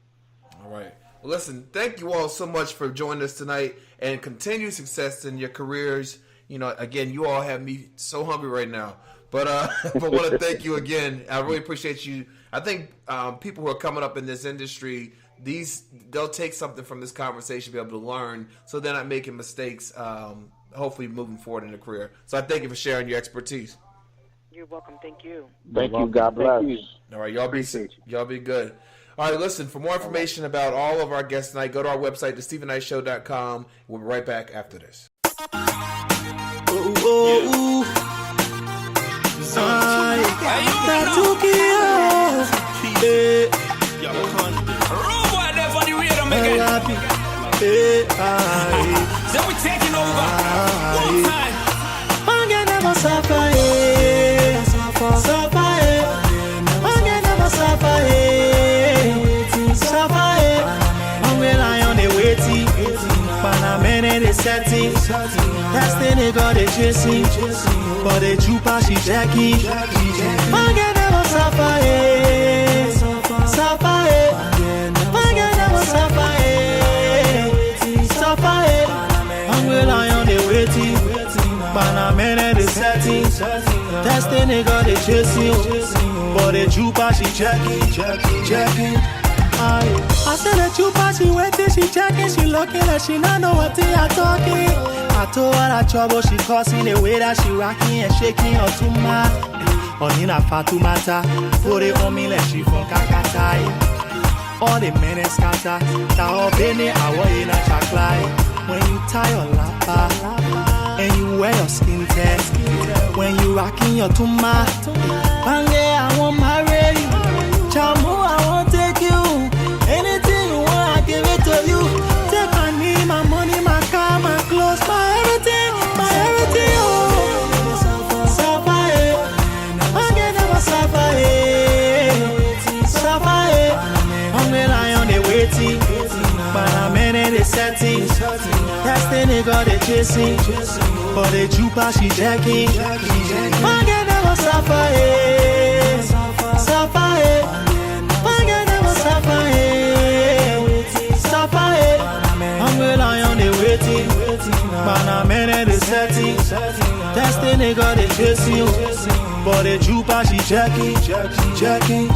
[SPEAKER 2] All right. Well, listen, thank you all so much for joining us tonight, and continued success in your careers. You know, again, you all have me so hungry right now. But I want to thank you again. I really appreciate you. I think people who are coming up in this industry, they'll take something from this conversation, be able to learn, so they're not making mistakes, hopefully moving forward in their career. So I thank you for sharing your expertise.
[SPEAKER 11] You're welcome. Thank you.
[SPEAKER 15] Thank you. God bless.
[SPEAKER 2] All right, y'all be good. All right, listen, for more information about all of our guests tonight, go to our website, thestephennightshow.com. We'll be right back after this.
[SPEAKER 9] Then we taking over. One time.
[SPEAKER 1] That's the nigga they chasing, but the jupa she jacking. Forget never suffer, suffer, forget never suffer, suffer. I'm relying on the waiting, but I'm in the setting. That's the nigga they chasing, but the jupa she jacking. I said that you pass, she waiting, she checking, she looking like she not know what they are talking. I told her that trouble she causing, the way that she rocking and shaking her to my Onina Fatumata, put it on me like she from Kakatai. All the men is scatter, that bene I in a chocolate. When you tie your lapa and you wear your skin test, when you rocking your tuma, Bange I want marry you, Chamu I want take you. Anything you want, I give it to you. Take my name, my money, my car, my clothes, my everything, oh. Suffer, I can never suffer, suffer, I'm relying on the waiting, but I'm in the setting. That's the nigga they chasing, but the jupa she jacking. I can never suffer, suffer, I'm relying on the waiting, but I'm in the setting. That's the nigga they chasing, but the jupa she jacking.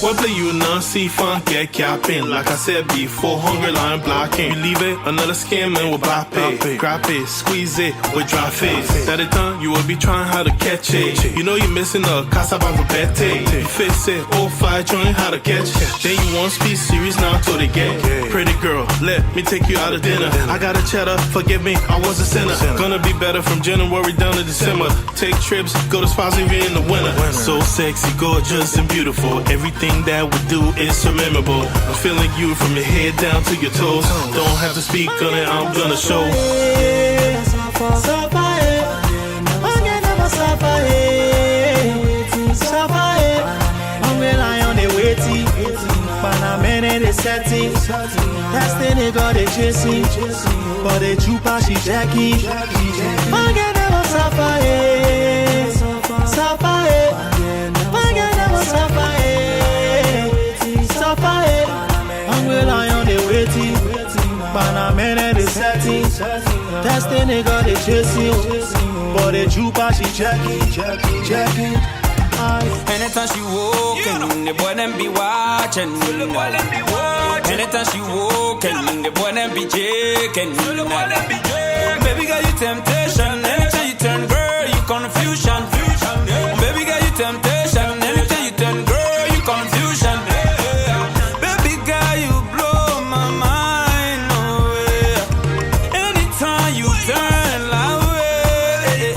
[SPEAKER 16] One play you non-see funk, get capping. Like I said before, hungry line blocking. You leave it, another scamming with bop it. Grab it, squeeze it with dry face. That it done, you will be trying how to catch it. You know you're missing a casaban for bete. You fix it, all fly, trying how to catch. Then you won't speak serious now till they get. Pretty girl, let me take you out of dinner. I got a cheddar, forgive me, I was a sinner. Gonna be better from January down to December. Take trips, go to spots even in the winter. So sexy, gorgeous, and beautiful. Everything that we do is so memorable. I'm feeling you from your head down to your toes. Don't have to speak on it, I'm gonna show.
[SPEAKER 1] Testing it, got it chasing. But the chupa, she Jackie. Forget about Sapphire. Sapphire. Forget about Sapphire. Sapphire. I'm relying on the waiting. But I'm in the setting. Testing it, got it chasing. But the chupa, she Jackie.
[SPEAKER 17] Anytime she walking, the boy them be watching. Anytime she walking, the boy them be jaking. Baby girl, you temptation. Anytime you turn girl, you confusion. Baby girl, you temptation. Anytime you turn girl, you confusion. Baby girl, you blow my mind away. Anytime you turn like way,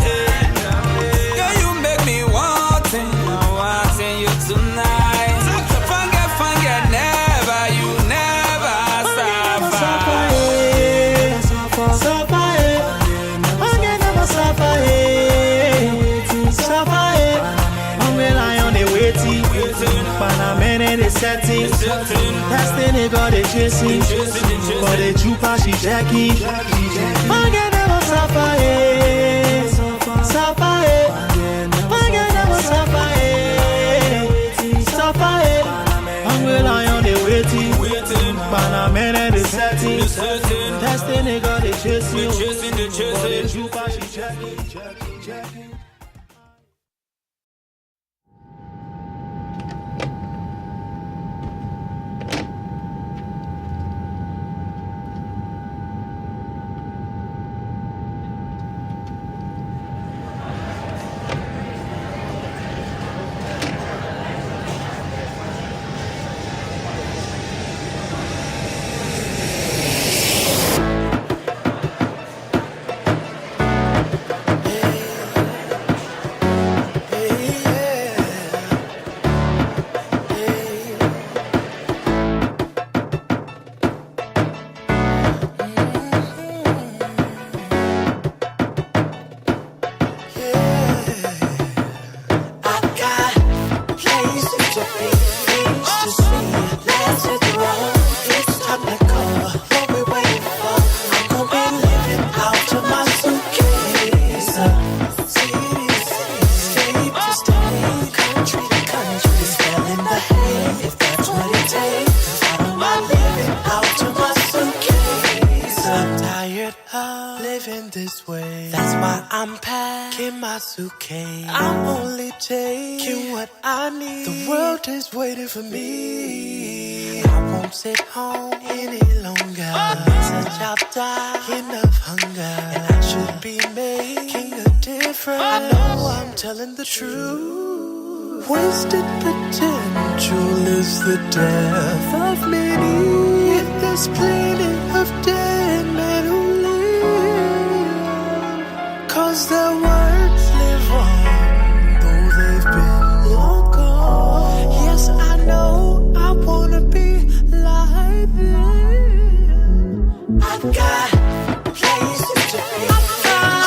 [SPEAKER 17] girl, you make me want it. You tonight, forget, never, you never suffer.
[SPEAKER 1] I'm relying on the waiting, but I'm in the setting. Testing it, got it chasing. But the chupa, she Jackie. Forget about Sapphire. Sapphire. Forget about Sapphire. I'm relying on the waiting, but I'm in the setting. Testing it, got it chasing. But the chupa, she Jackie.
[SPEAKER 18] suitcase. I'm only taking what I need. The world is waiting for me. I won't sit home any longer. Since I've died enough hunger, and I should be making a difference. I know I'm telling the truth. Wasted potential is the death of many. Yet there's plenty of dead men who live, 'cause their words live on, though they've been long gone. Yes, I know I wanna be like them. I've got places to be.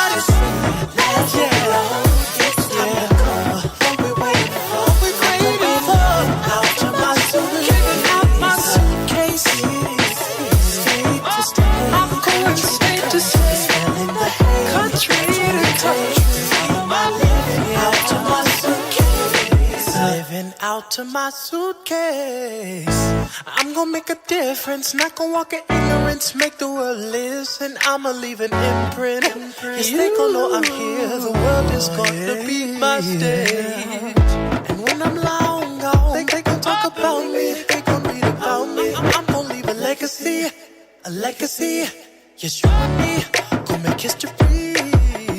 [SPEAKER 18] Honestly, let's get along. It's time to go. What we waiting for? Out to my suitcase. Giving out my suitcase. State to state. I'm going state to state. Country to country. I'm living out to my suitcase. Living out to my suitcase. I'm gonna make a difference. Not gonna walk in ignorance. Make the world listen. I'ma leave an imprint. Yes, they gon' know I'm here. The world is gonna be my stage. And when I'm long gone, they gon' talk about me. They gon' read about me. I'm gon' leave a legacy. A legacy. Yes, you and me gon' make history.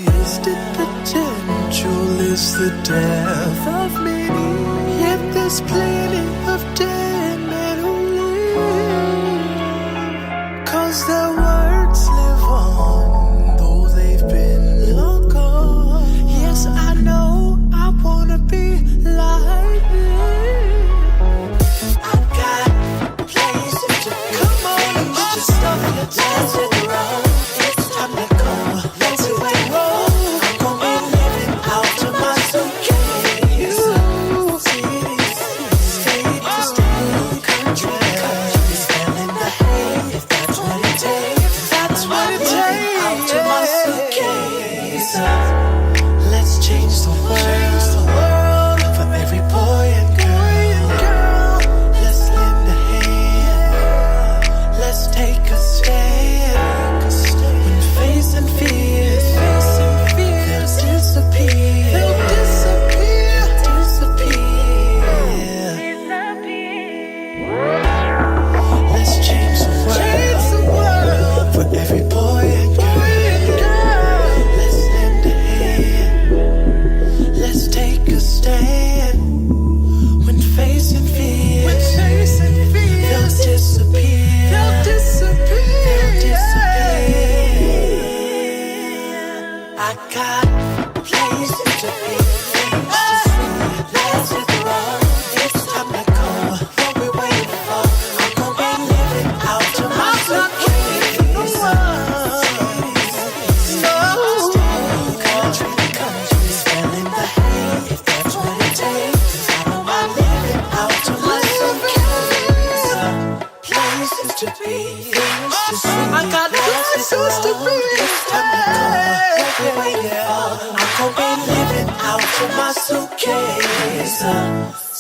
[SPEAKER 18] Wasted potential is the death of many. Yet there's plenty of dead men who live, Let's change the world for every boy and girl. Let's lend a hand. Let's take a stand. When facing fears, they'll disappear. Let's change the world for every boy and girl. Let's lend a hand. Let's take a stand. When facing fears, they'll disappear. I got places to be, things to see. Let's hit the road. It's time to go. What we waiting for? I'm gonna be living out to my suitcase. Country to country, spelling the hate. If that's what it takes, I'm living out to my suitcase. Places to be, things to see. I got places to be. It's time to go. What we waiting for? I'm gonna be living out to my suitcase.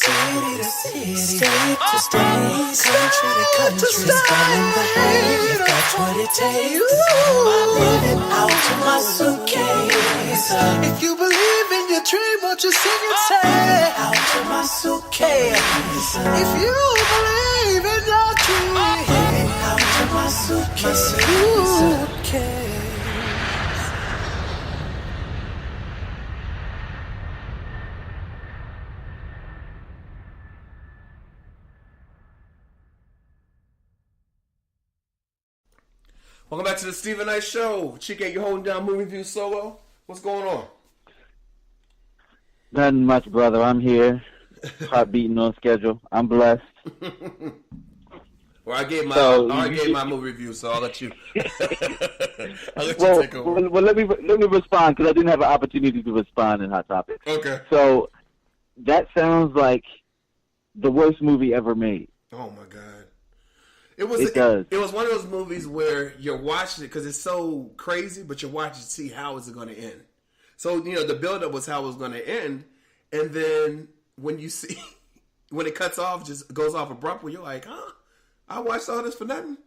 [SPEAKER 18] City to city, state to state, country to country, spelling the hate. If that's what it takes, I'm living out to my suitcase. If you believe in your dream, won't you sing and say, out to my suitcase. If you believe in your dream, out to my suitcase.
[SPEAKER 2] Welcome back to the Stephen Knight Show. Chike, you holding down movie review solo? What's going on?
[SPEAKER 5] Nothing much, brother. I'm here. Heart beating on schedule. I'm blessed.
[SPEAKER 2] Well, I gave my movie review, so I'll let you. I'll let you take over.
[SPEAKER 5] Well, let me respond because I didn't have an opportunity to respond in Hot Topic.
[SPEAKER 2] Okay.
[SPEAKER 5] So that sounds like the worst movie ever made.
[SPEAKER 2] Oh my God.
[SPEAKER 5] It does.
[SPEAKER 2] It was one of those movies where you're watching it because it's so crazy, but you're watching to see how is it going to end. So, the buildup was how it was going to end. And then when you see, when it cuts off, just goes off abruptly, you're like, huh? I watched all this for nothing?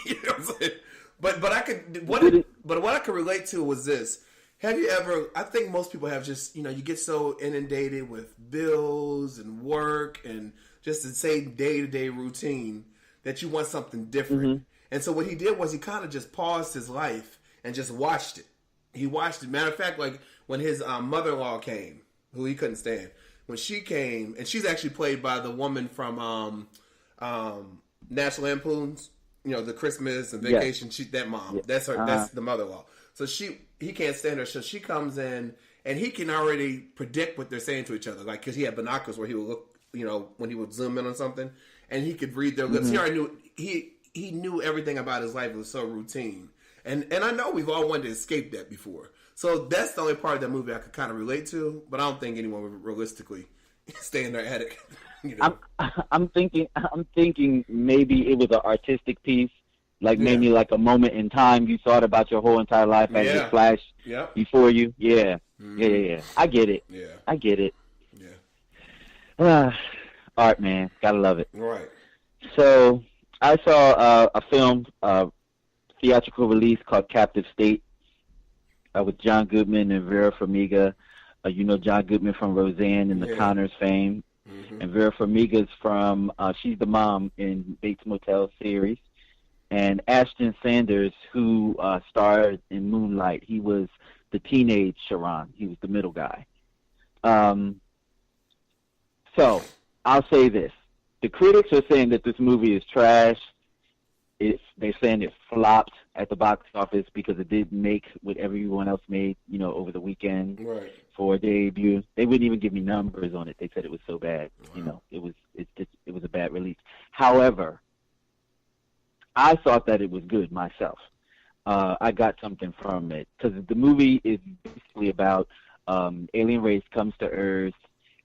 [SPEAKER 2] You know what I'm saying? But what I could relate to was this. Have you ever, I think most people have just, you get so inundated with bills and work and just the same day-to-day routine that you want something different. Mm-hmm. And so what he did was he kind of just paused his life and just watched it. He watched it. Matter of fact, like when his mother-in-law came, who he couldn't stand, when she came, and she's actually played by the woman from National Lampoon's, the Christmas and Vacation. Yes. That mom. Yes. That's her. That's the mother-in-law. So he can't stand her. So she comes in, and he can already predict what they're saying to each other, like because he had binoculars where he would look, when he would zoom in on something. And he could read their lips. Mm-hmm. He already knew he knew everything about his life. It was so routine. And I know we've all wanted to escape that before. So that's the only part of that movie I could kind of relate to. But I don't think anyone would realistically stay in their attic.
[SPEAKER 5] I'm thinking maybe it was an artistic piece, like maybe like a moment in time you thought about your whole entire life as it flashed before you. Yeah. Mm-hmm. Yeah. I get it. Yeah. I get it. Yeah. Art, man. Gotta love it.
[SPEAKER 2] Right.
[SPEAKER 5] So, I saw a film, theatrical release called Captive State with John Goodman and Vera Farmiga. John Goodman from Roseanne and the Connors fame. Mm-hmm. And Vera Farmiga's from, she's the mom in Bates Motel series. And Ashton Sanders, who starred in Moonlight, he was the teenage Sharon. He was the middle guy. So, I'll say this. The critics are saying that this movie is trash. They're saying it flopped at the box office because it didn't make what everyone else made, over the weekend for a debut. They wouldn't even give me numbers on it. They said it was so bad. Wow. It was a bad release. However, I thought that it was good myself. I got something from it because the movie is basically about alien race comes to Earth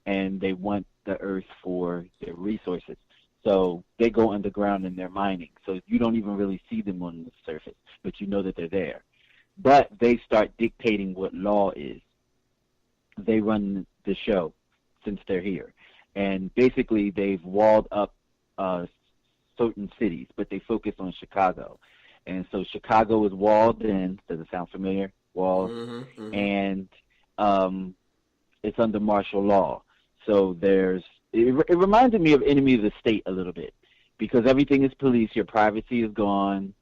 [SPEAKER 5] and they want the Earth for their resources. So they go underground and they're mining. So you don't even really see them on the surface, but you know that they're there. but they start dictating what law is. They run the show since they're here. And basically they've walled up certain cities, but they focus on Chicago. And so Chicago is walled in. Does it sound familiar? Walls. And it's under martial law. So it reminded me of Enemy of the State a little bit, because everything is police. Your privacy is gone.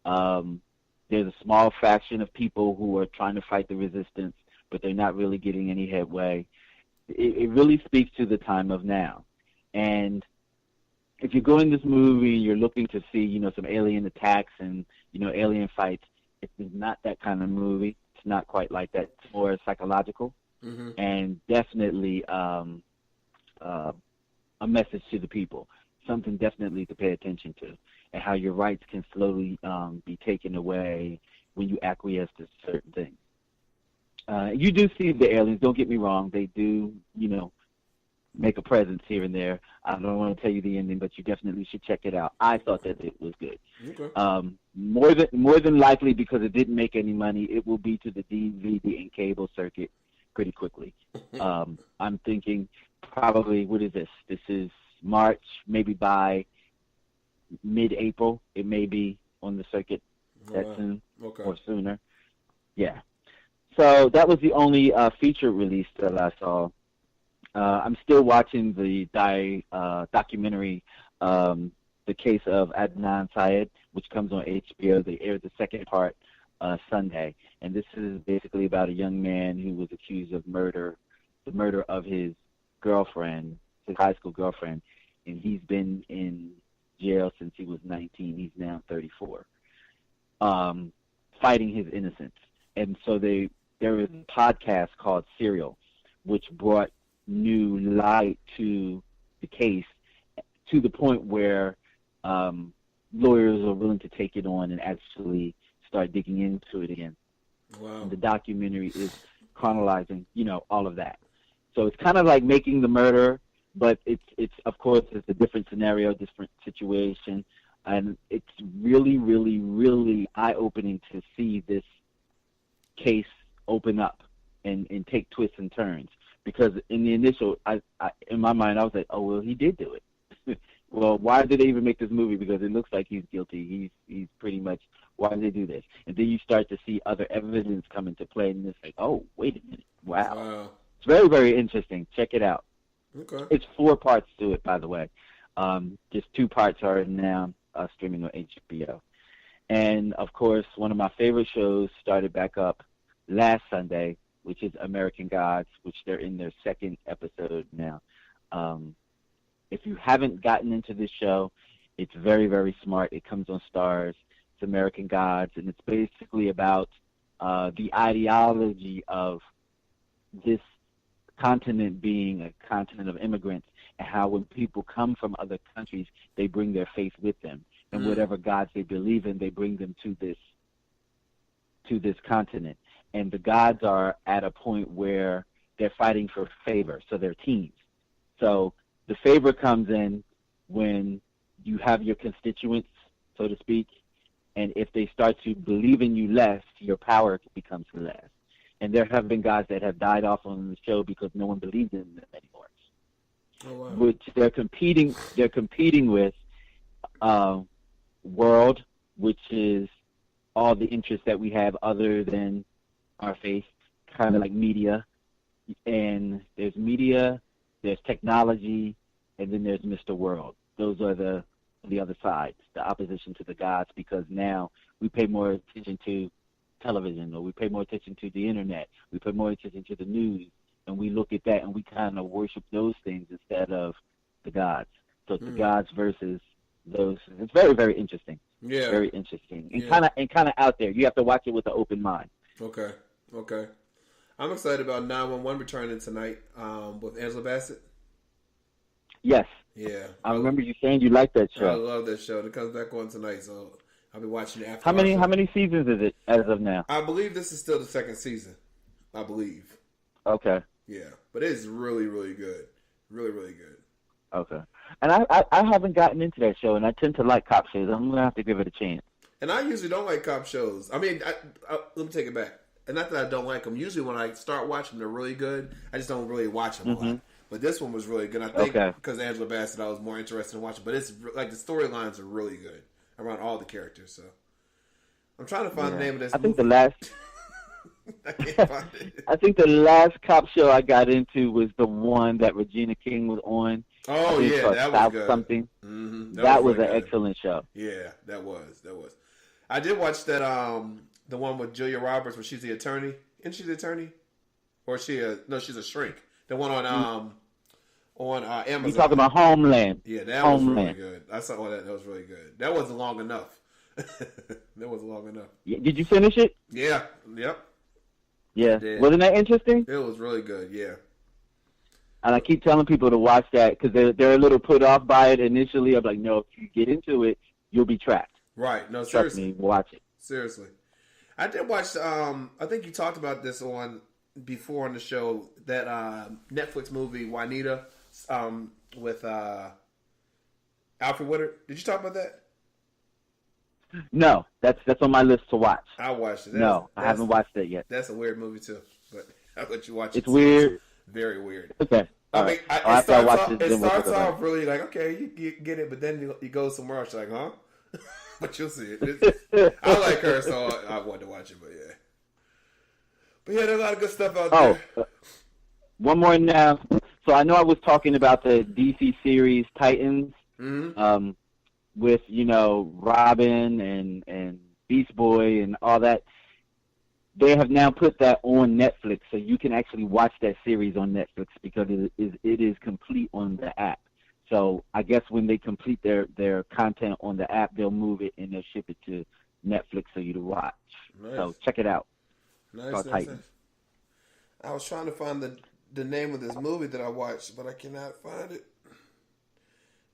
[SPEAKER 5] There's a small faction of people who are trying to fight the resistance, but they're not really getting any headway. It really speaks to the time of now. And if you're going to this movie and you're looking to see, some alien attacks and, alien fights, it's not that kind of movie. It's not quite like that. It's more psychological and definitely a message to the people, something definitely to pay attention to, and how your rights can slowly be taken away when you acquiesce to certain things. You do see the aliens, don't get me wrong. They do, make a presence here and there. I don't want to tell you the ending, but you definitely should check it out. I thought that it was good.
[SPEAKER 2] Okay.
[SPEAKER 5] More than likely, because it didn't make any money, it will be to the DVD and cable circuit pretty quickly. I'm thinking probably, what is this? This is March, maybe by mid-April. It may be on the circuit that soon or sooner. Yeah. So that was the only feature release that I saw. I'm still watching the documentary, The Case of Adnan Syed, which comes on HBO. They aired the second part Sunday. And this is basically about a young man who was accused of the murder of his girlfriend, his high school girlfriend. And he's been in jail since he was 19. He's now 34, fighting his innocence. And so there was a podcast called Serial, which brought new light to the case to the point where lawyers are willing to take it on and actually start digging into it again.
[SPEAKER 2] Wow.
[SPEAKER 5] And the documentary is chronicling, all of that. So it's kind of like Making the Murderer, but it's of course it's a different scenario, different situation, and it's really, really, really eye-opening to see this case open up and take twists and turns. Because in the initial, in my mind, I was like, oh, well, he did do it. Well, why did they even make this movie? Because it looks like he's guilty. He's pretty much, why did they do this? And then you start to see other evidence come into play, and it's like, oh, wait a minute. Wow. It's very, very interesting. Check it out.
[SPEAKER 2] Okay.
[SPEAKER 5] It's 4 parts to it, by the way. Just 2 parts are now streaming on HBO. And, of course, one of my favorite shows started back up last Sunday, which is American Gods, which they're in their 2nd episode now. If you haven't gotten into this show, it's very, very smart. It comes on Stars. It's American Gods, and it's basically about the ideology of this continent being a continent of immigrants, and how when people come from other countries, they bring their faith with them. And whatever gods they believe in, they bring them to this continent. And the gods are at a point where they're fighting for favor, so they're teams. So the favor comes in when you have your constituents, so to speak, and if they start to believe in you less, your power becomes less. And there have been gods that have died off on the show because no one believed in them anymore.
[SPEAKER 2] Oh, wow.
[SPEAKER 5] Which they're competing with World, which is all the interests that we have other than our faith, kind of like media. And there's media, there's technology, and then there's Mr. World. Those are the other sides, the opposition to the gods, because now we pay more attention to television, or we pay more attention to the internet, we pay more attention to the news, and we look at that and we kind of worship those things instead of the gods. So it's the gods versus those. It's very, very interesting.
[SPEAKER 2] Yeah.
[SPEAKER 5] Very interesting. And kind of out there. You have to watch it with an open mind.
[SPEAKER 2] Okay. I'm excited about 911 returning tonight with Angela Bassett.
[SPEAKER 5] Yes.
[SPEAKER 2] Yeah.
[SPEAKER 5] I remember you saying you like that show.
[SPEAKER 2] I love that show. It comes back on tonight, so I'll be watching it after.
[SPEAKER 5] How many seasons is it as of now?
[SPEAKER 2] I believe this is still the 2nd season. I believe.
[SPEAKER 5] Okay.
[SPEAKER 2] Yeah, but it's really, really good. Really, really good.
[SPEAKER 5] Okay. And I haven't gotten into that show, and I tend to like cop shows. I'm gonna have to give it a chance.
[SPEAKER 2] And I usually don't like cop shows. I mean, let me take it back. And not that I don't like them. Usually when I start watching, they're really good. I just don't really watch them a lot. But this one was really good. I think because Angela Bassett, I was more interested in watching. But it's like the storylines are really good around all the characters. So I'm trying to find the name of this movie.
[SPEAKER 5] I can't find it. I think the last cop show I got into was the one that Regina King was on.
[SPEAKER 2] Oh, yeah, that was good.
[SPEAKER 5] Something.
[SPEAKER 2] Mm-hmm.
[SPEAKER 5] That was
[SPEAKER 2] really
[SPEAKER 5] an excellent show.
[SPEAKER 2] Yeah, that was. I did watch that, the one with Julia Roberts where she's the attorney. Isn't she the attorney? Or is she no, she's a shrink. The one on Amazon.
[SPEAKER 5] You talking about Homeland?
[SPEAKER 2] Yeah, that was really good. I saw that. That was really good. That wasn't long enough. That wasn't long enough.
[SPEAKER 5] Did you finish it?
[SPEAKER 2] Yeah. Yep.
[SPEAKER 5] Yeah. Wasn't that interesting?
[SPEAKER 2] It was really good. Yeah.
[SPEAKER 5] And I keep telling people to watch that because they're a little put off by it initially. I'm like, no, if you get into it, you'll be trapped.
[SPEAKER 2] Right. No,
[SPEAKER 5] Trust
[SPEAKER 2] seriously.
[SPEAKER 5] me, watch it.
[SPEAKER 2] Seriously. I did watch, I think you talked about this before on the show, that Netflix movie, Juanita, with Alfred Woodard. Did you talk about that?
[SPEAKER 5] No, that's on my list to watch.
[SPEAKER 2] I watched it.
[SPEAKER 5] I haven't watched it yet.
[SPEAKER 2] That's a weird movie too, but I'll let you watch it.
[SPEAKER 5] It's weird.
[SPEAKER 2] Very weird.
[SPEAKER 5] Okay.
[SPEAKER 2] It starts off really like, okay, you get it, but then you go somewhere else, you're like, huh? But you'll see it. I like her, so I wanted to watch it, but yeah. But yeah, there's a lot of good stuff out there.
[SPEAKER 5] One more now. So I know I was talking about the DC series Titans, with, Robin and Beast Boy and all that. They have now put that on Netflix, so you can actually watch that series on Netflix because it is complete on the app. So I guess when they complete their content on the app, they'll move it and they'll ship it to Netflix for you to watch.
[SPEAKER 2] Nice.
[SPEAKER 5] So check it out.
[SPEAKER 2] Nice. I was trying to find the name of this movie that I watched, but I cannot find it.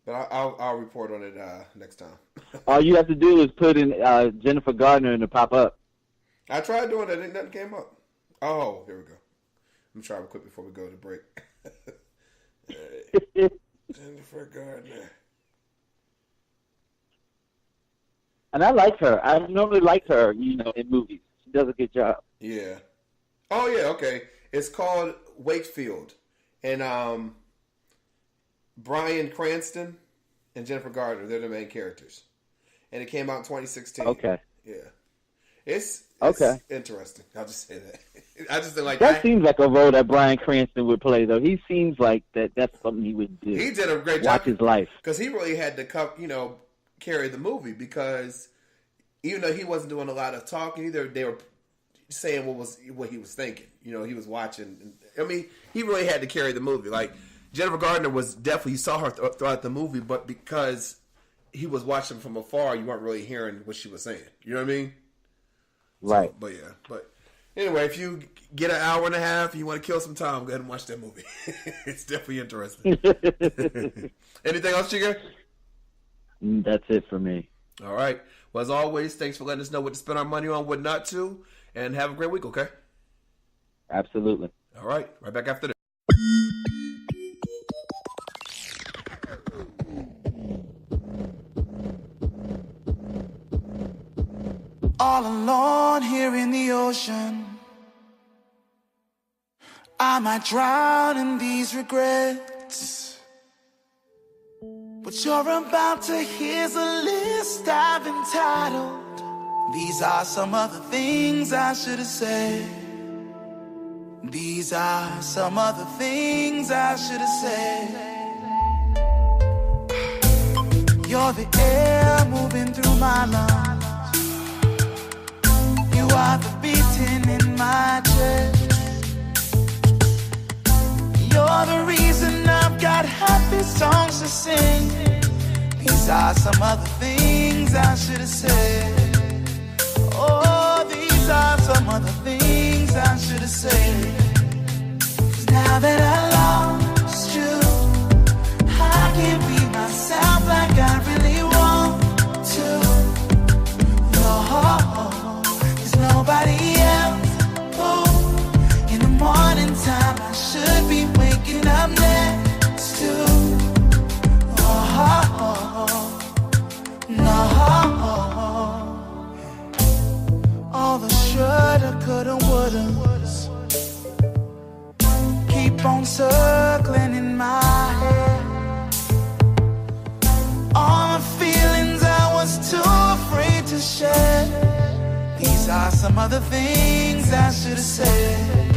[SPEAKER 2] But I'll report on it next time.
[SPEAKER 5] All you have to do is put in Jennifer Gardner and it'll pop up.
[SPEAKER 2] I tried doing that, and nothing came up. Oh, here we go. Let me try real quick before we go to break. Jennifer Gardner.
[SPEAKER 5] And I like her. I normally like her, in movies. She does a good job.
[SPEAKER 2] Yeah. Oh, yeah, okay. It's called Wakefield. And Bryan Cranston and Jennifer Gardner, they're the main characters. And it came out in 2016.
[SPEAKER 5] Okay.
[SPEAKER 2] Yeah. It's interesting. I'll just say that. I just feel like
[SPEAKER 5] that seems like a role that Bryan Cranston would play, though. He seems like that's something he would do.
[SPEAKER 2] He did a great job.
[SPEAKER 5] Watch his life.
[SPEAKER 2] Because he really had to, carry the movie because even though he wasn't doing a lot of talking either, they were saying what he was thinking. He was watching. I mean, he really had to carry the movie. Like, Jennifer Gardner was definitely, you saw her throughout the movie, but because he was watching from afar, you weren't really hearing what she was saying. You know what I mean?
[SPEAKER 5] Right.
[SPEAKER 2] So, but anyway, if you get an hour and a half and you want to kill some time, go ahead and watch that movie. It's definitely interesting. Anything else, Chica?
[SPEAKER 5] That's it for me.
[SPEAKER 2] All right. Well, as always, thanks for letting us know what to spend our money on, what not to, and have a great week, okay?
[SPEAKER 5] Absolutely.
[SPEAKER 2] All right. Right back after this.
[SPEAKER 1] All alone here in the ocean, I might drown in these regrets. What you're about to hear's a list I've entitled, these are some of the things I should have said. These are some of the things I should have said. You're the air moving through my lungs. You are the beating in my chest. You're the reason I've got happy songs to sing. These are some of the things I should have said. Oh, these are some of the things I should have said. 'Cause now that I lost you, I can't be myself like I really want to. No, there's nobody else. Oh, in the morning time I should be waking up next to. Oh, no.
[SPEAKER 18] keep on circling in my head. All the feelings I was too afraid to share. These are some other things I should have said.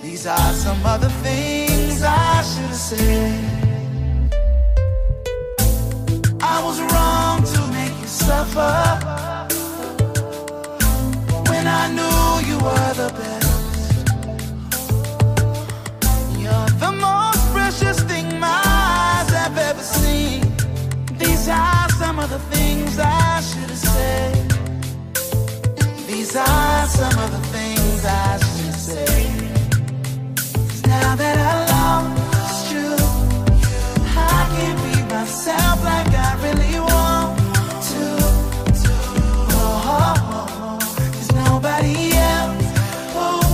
[SPEAKER 18] These are some other things I should have said. I was wrong to make you suffer when I knew you were the best. You're the most precious thing my eyes have ever seen. These are some of the things I should have said. These are some of the things I should have said. 'Cause now that I lost you, I can't be myself like I really want to. Oh, there's nobody else. Oh,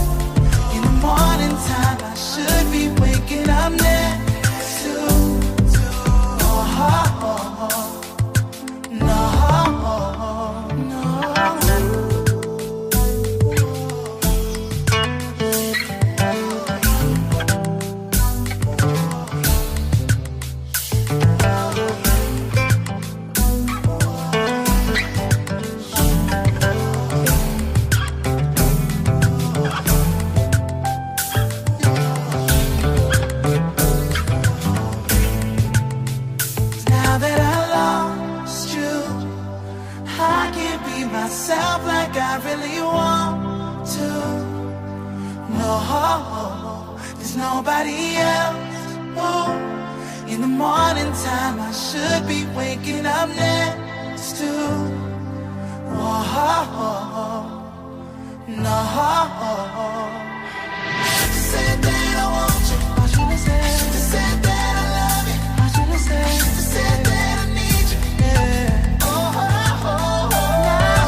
[SPEAKER 18] in the morning time I should be waking up next to. Oh, no, no. Now that I lost you, I can't be myself like I really want to. No, there's nobody else. Oh, in the morning time I should be waking up next to. Oh, no. Said that I want you. I should have said that I love you. I should have said that I need you. Yeah. Oh, I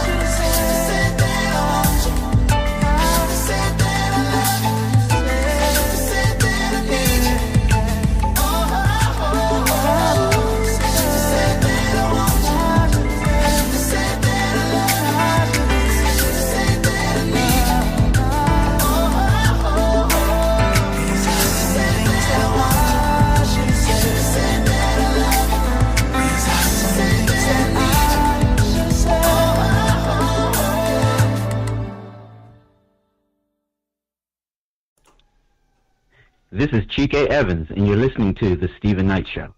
[SPEAKER 18] should have said that I want you. I should have said that I love you. I should have said that I need you. Oh, I should have said that I want you. I should have said that I love you. I should have said that I need you.
[SPEAKER 5] This is Chike Evans, and you're listening to The Stephen Knight Show.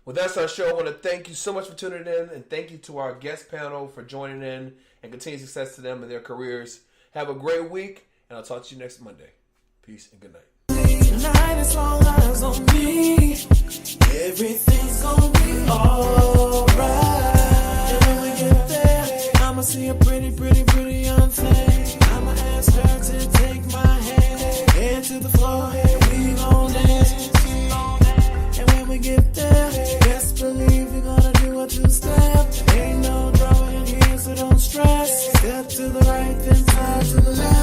[SPEAKER 2] Well, that's our show. I want to thank you so much for tuning in, and thank you to our guest panel for joining in, and continued success to them in their careers. Have a great week, and I'll talk to you next Monday. Peace and good night.
[SPEAKER 1] Tonight is all eyes on me. Everything's gonna be alright. And when we get there, I'ma see a pretty, pretty, pretty young thing. I'ma ask her to take my hand, head to the floor, and we gon' dance. And when we get there, best believe we're gonna do a two-step. Ain't no drama in here, so don't stress. Step to the right, then side to the left.